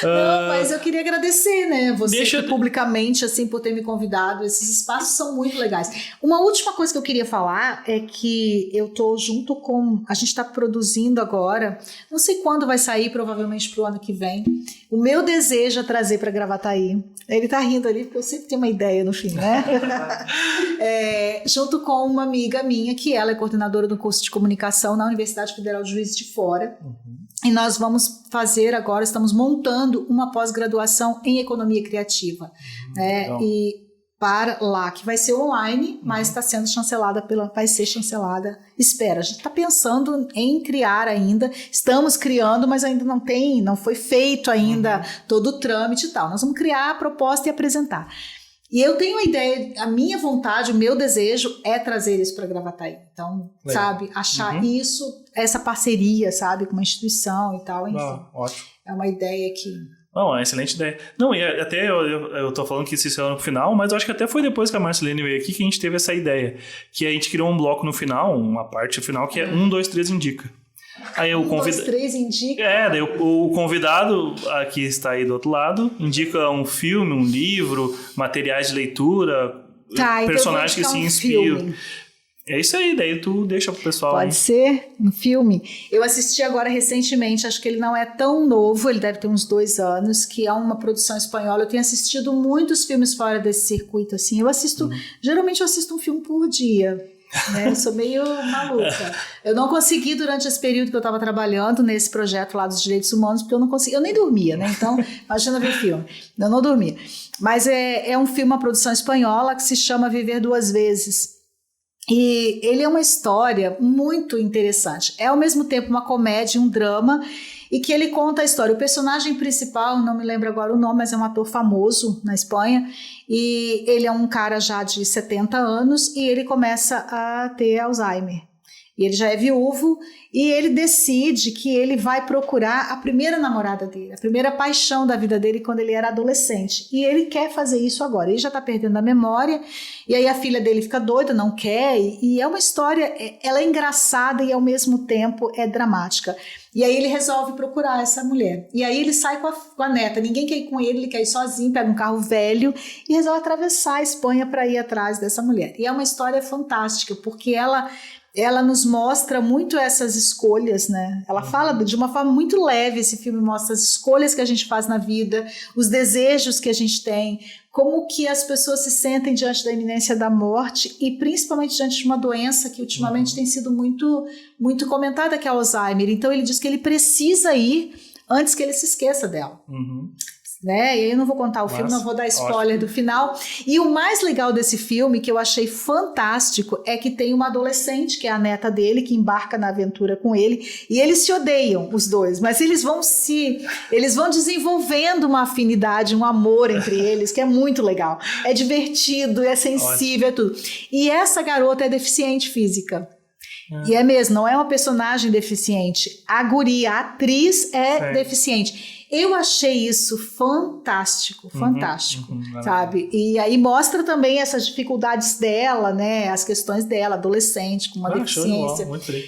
Não, mas eu queria agradecer, né? Você publicamente, assim, por ter me convidado. Esses espaços são muito legais. Uma última coisa que eu queria falar é que eu tô junto com... A gente está produzindo agora, não sei quando vai sair, provavelmente pro ano que vem. O meu desejo é trazer para Gravataí. Ele tá rindo ali, porque eu sempre tenho uma ideia no fim, né? Junto com uma amiga minha, que ela é coordenadora do curso de comunicação na Universidade Federal de Juiz de Fora. E nós vamos fazer agora, estamos montando uma pós-graduação em economia criativa. E para lá, que vai ser online, mas está sendo chancelada vai ser chancelada. Espera, a gente está pensando em criar ainda, estamos criando, mas ainda não foi feito ainda todo o trâmite e tal. Nós vamos criar a proposta e apresentar. E eu tenho a ideia, a minha vontade, o meu desejo é trazer isso para Gravataí. Então, sabe, achar isso, essa parceria, sabe, com uma instituição e tal, enfim. Ótimo. É uma ideia que... Não, é uma excelente ideia. Não, e até eu tô falando que isso é no final, mas eu acho que até foi depois que a Marcelene veio aqui que a gente teve essa ideia. Que a gente criou um bloco no final, uma parte final, que é 1, 2, 3 indica. Aí o 2, 3 indica? Daí o convidado, que está aí do outro lado, indica um filme, um livro, materiais de leitura, personagens que se inspiram. É isso aí, daí tu deixa pro pessoal. Pode ser um filme. Eu assisti agora recentemente, acho que ele não é tão novo, ele deve ter uns 2 anos, que é uma produção espanhola. Eu tenho assistido muitos filmes fora desse circuito, assim. Eu assisto, geralmente eu assisto um filme por dia, né? Eu sou meio maluca. Eu não consegui, durante esse período que eu estava trabalhando nesse projeto lá dos direitos humanos, porque eu não consegui, eu nem dormia, né? Então, imagina ver filme. Eu não dormia. Mas é um filme, uma produção espanhola que se chama Viver Duas Vezes. E ele é uma história muito interessante. É ao mesmo tempo uma comédia, um drama, e que ele conta a história. O personagem principal, não me lembro agora o nome, mas é um ator famoso na Espanha, e ele é um cara já de 70 anos e ele começa a ter Alzheimer. E ele já é viúvo e ele decide que ele vai procurar a primeira namorada dele, a primeira paixão da vida dele quando ele era adolescente. E ele quer fazer isso agora. Ele já está perdendo a memória e aí a filha dele fica doida, não quer. E é uma história, ela é engraçada e ao mesmo tempo é dramática. E aí ele resolve procurar essa mulher. E aí ele sai com a neta. Ninguém quer ir com ele quer ir sozinho, pega um carro velho e resolve atravessar a Espanha para ir atrás dessa mulher. E é uma história fantástica, porque ela nos mostra muito essas escolhas, né? Ela fala de uma forma muito leve, esse filme mostra as escolhas que a gente faz na vida, os desejos que a gente tem, como que as pessoas se sentem diante da iminência da morte e principalmente diante de uma doença que ultimamente tem sido muito, muito comentada, que é o Alzheimer. Então ele diz que ele precisa ir antes que ele se esqueça dela. Né? E aí eu não vou contar o filme, não vou dar spoiler do final. E o mais legal desse filme, que eu achei fantástico, é que tem uma adolescente, que é a neta dele, que embarca na aventura com ele, e eles se odeiam, os dois, mas eles vão desenvolvendo uma afinidade, um amor entre eles, que é muito legal. É divertido, é sensível, é tudo. E essa garota é deficiente física. E é mesmo, não é uma personagem deficiente. A guria, a atriz é deficiente. Eu achei isso fantástico, sabe? E aí mostra também essas dificuldades dela, né? As questões dela, adolescente, com uma deficiência. Muito bem.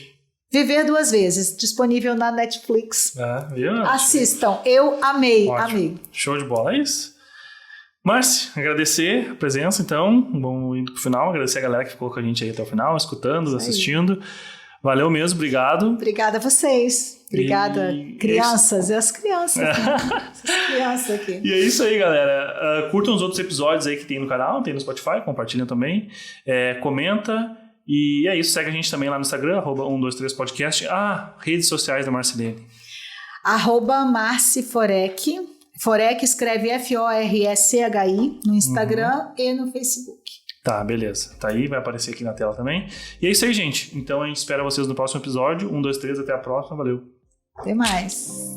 Viver Duas Vezes, disponível na Netflix. Viu? Assistam, eu amei. Show de bola, é isso. Márcia, agradecer a presença, então. Vamos indo pro final, agradecer a galera que ficou com a gente aí até o final, escutando, assistindo. Valeu mesmo, obrigado. Obrigada a vocês. Obrigada, crianças. As crianças. Essas crianças aqui. E é isso aí, galera. Curtam os outros episódios aí que tem no canal, tem no Spotify, compartilhem também. Comenta E é isso, segue a gente também lá no Instagram, @123podcast. Redes sociais da Marcilene. @MarciForek. Forek escreve FORSCHI no Instagram e no Facebook. Tá, beleza. Tá aí, vai aparecer aqui na tela também. E é isso aí, gente. Então a gente espera vocês no próximo episódio. 1, 2, 3, até a próxima. Valeu. Até mais.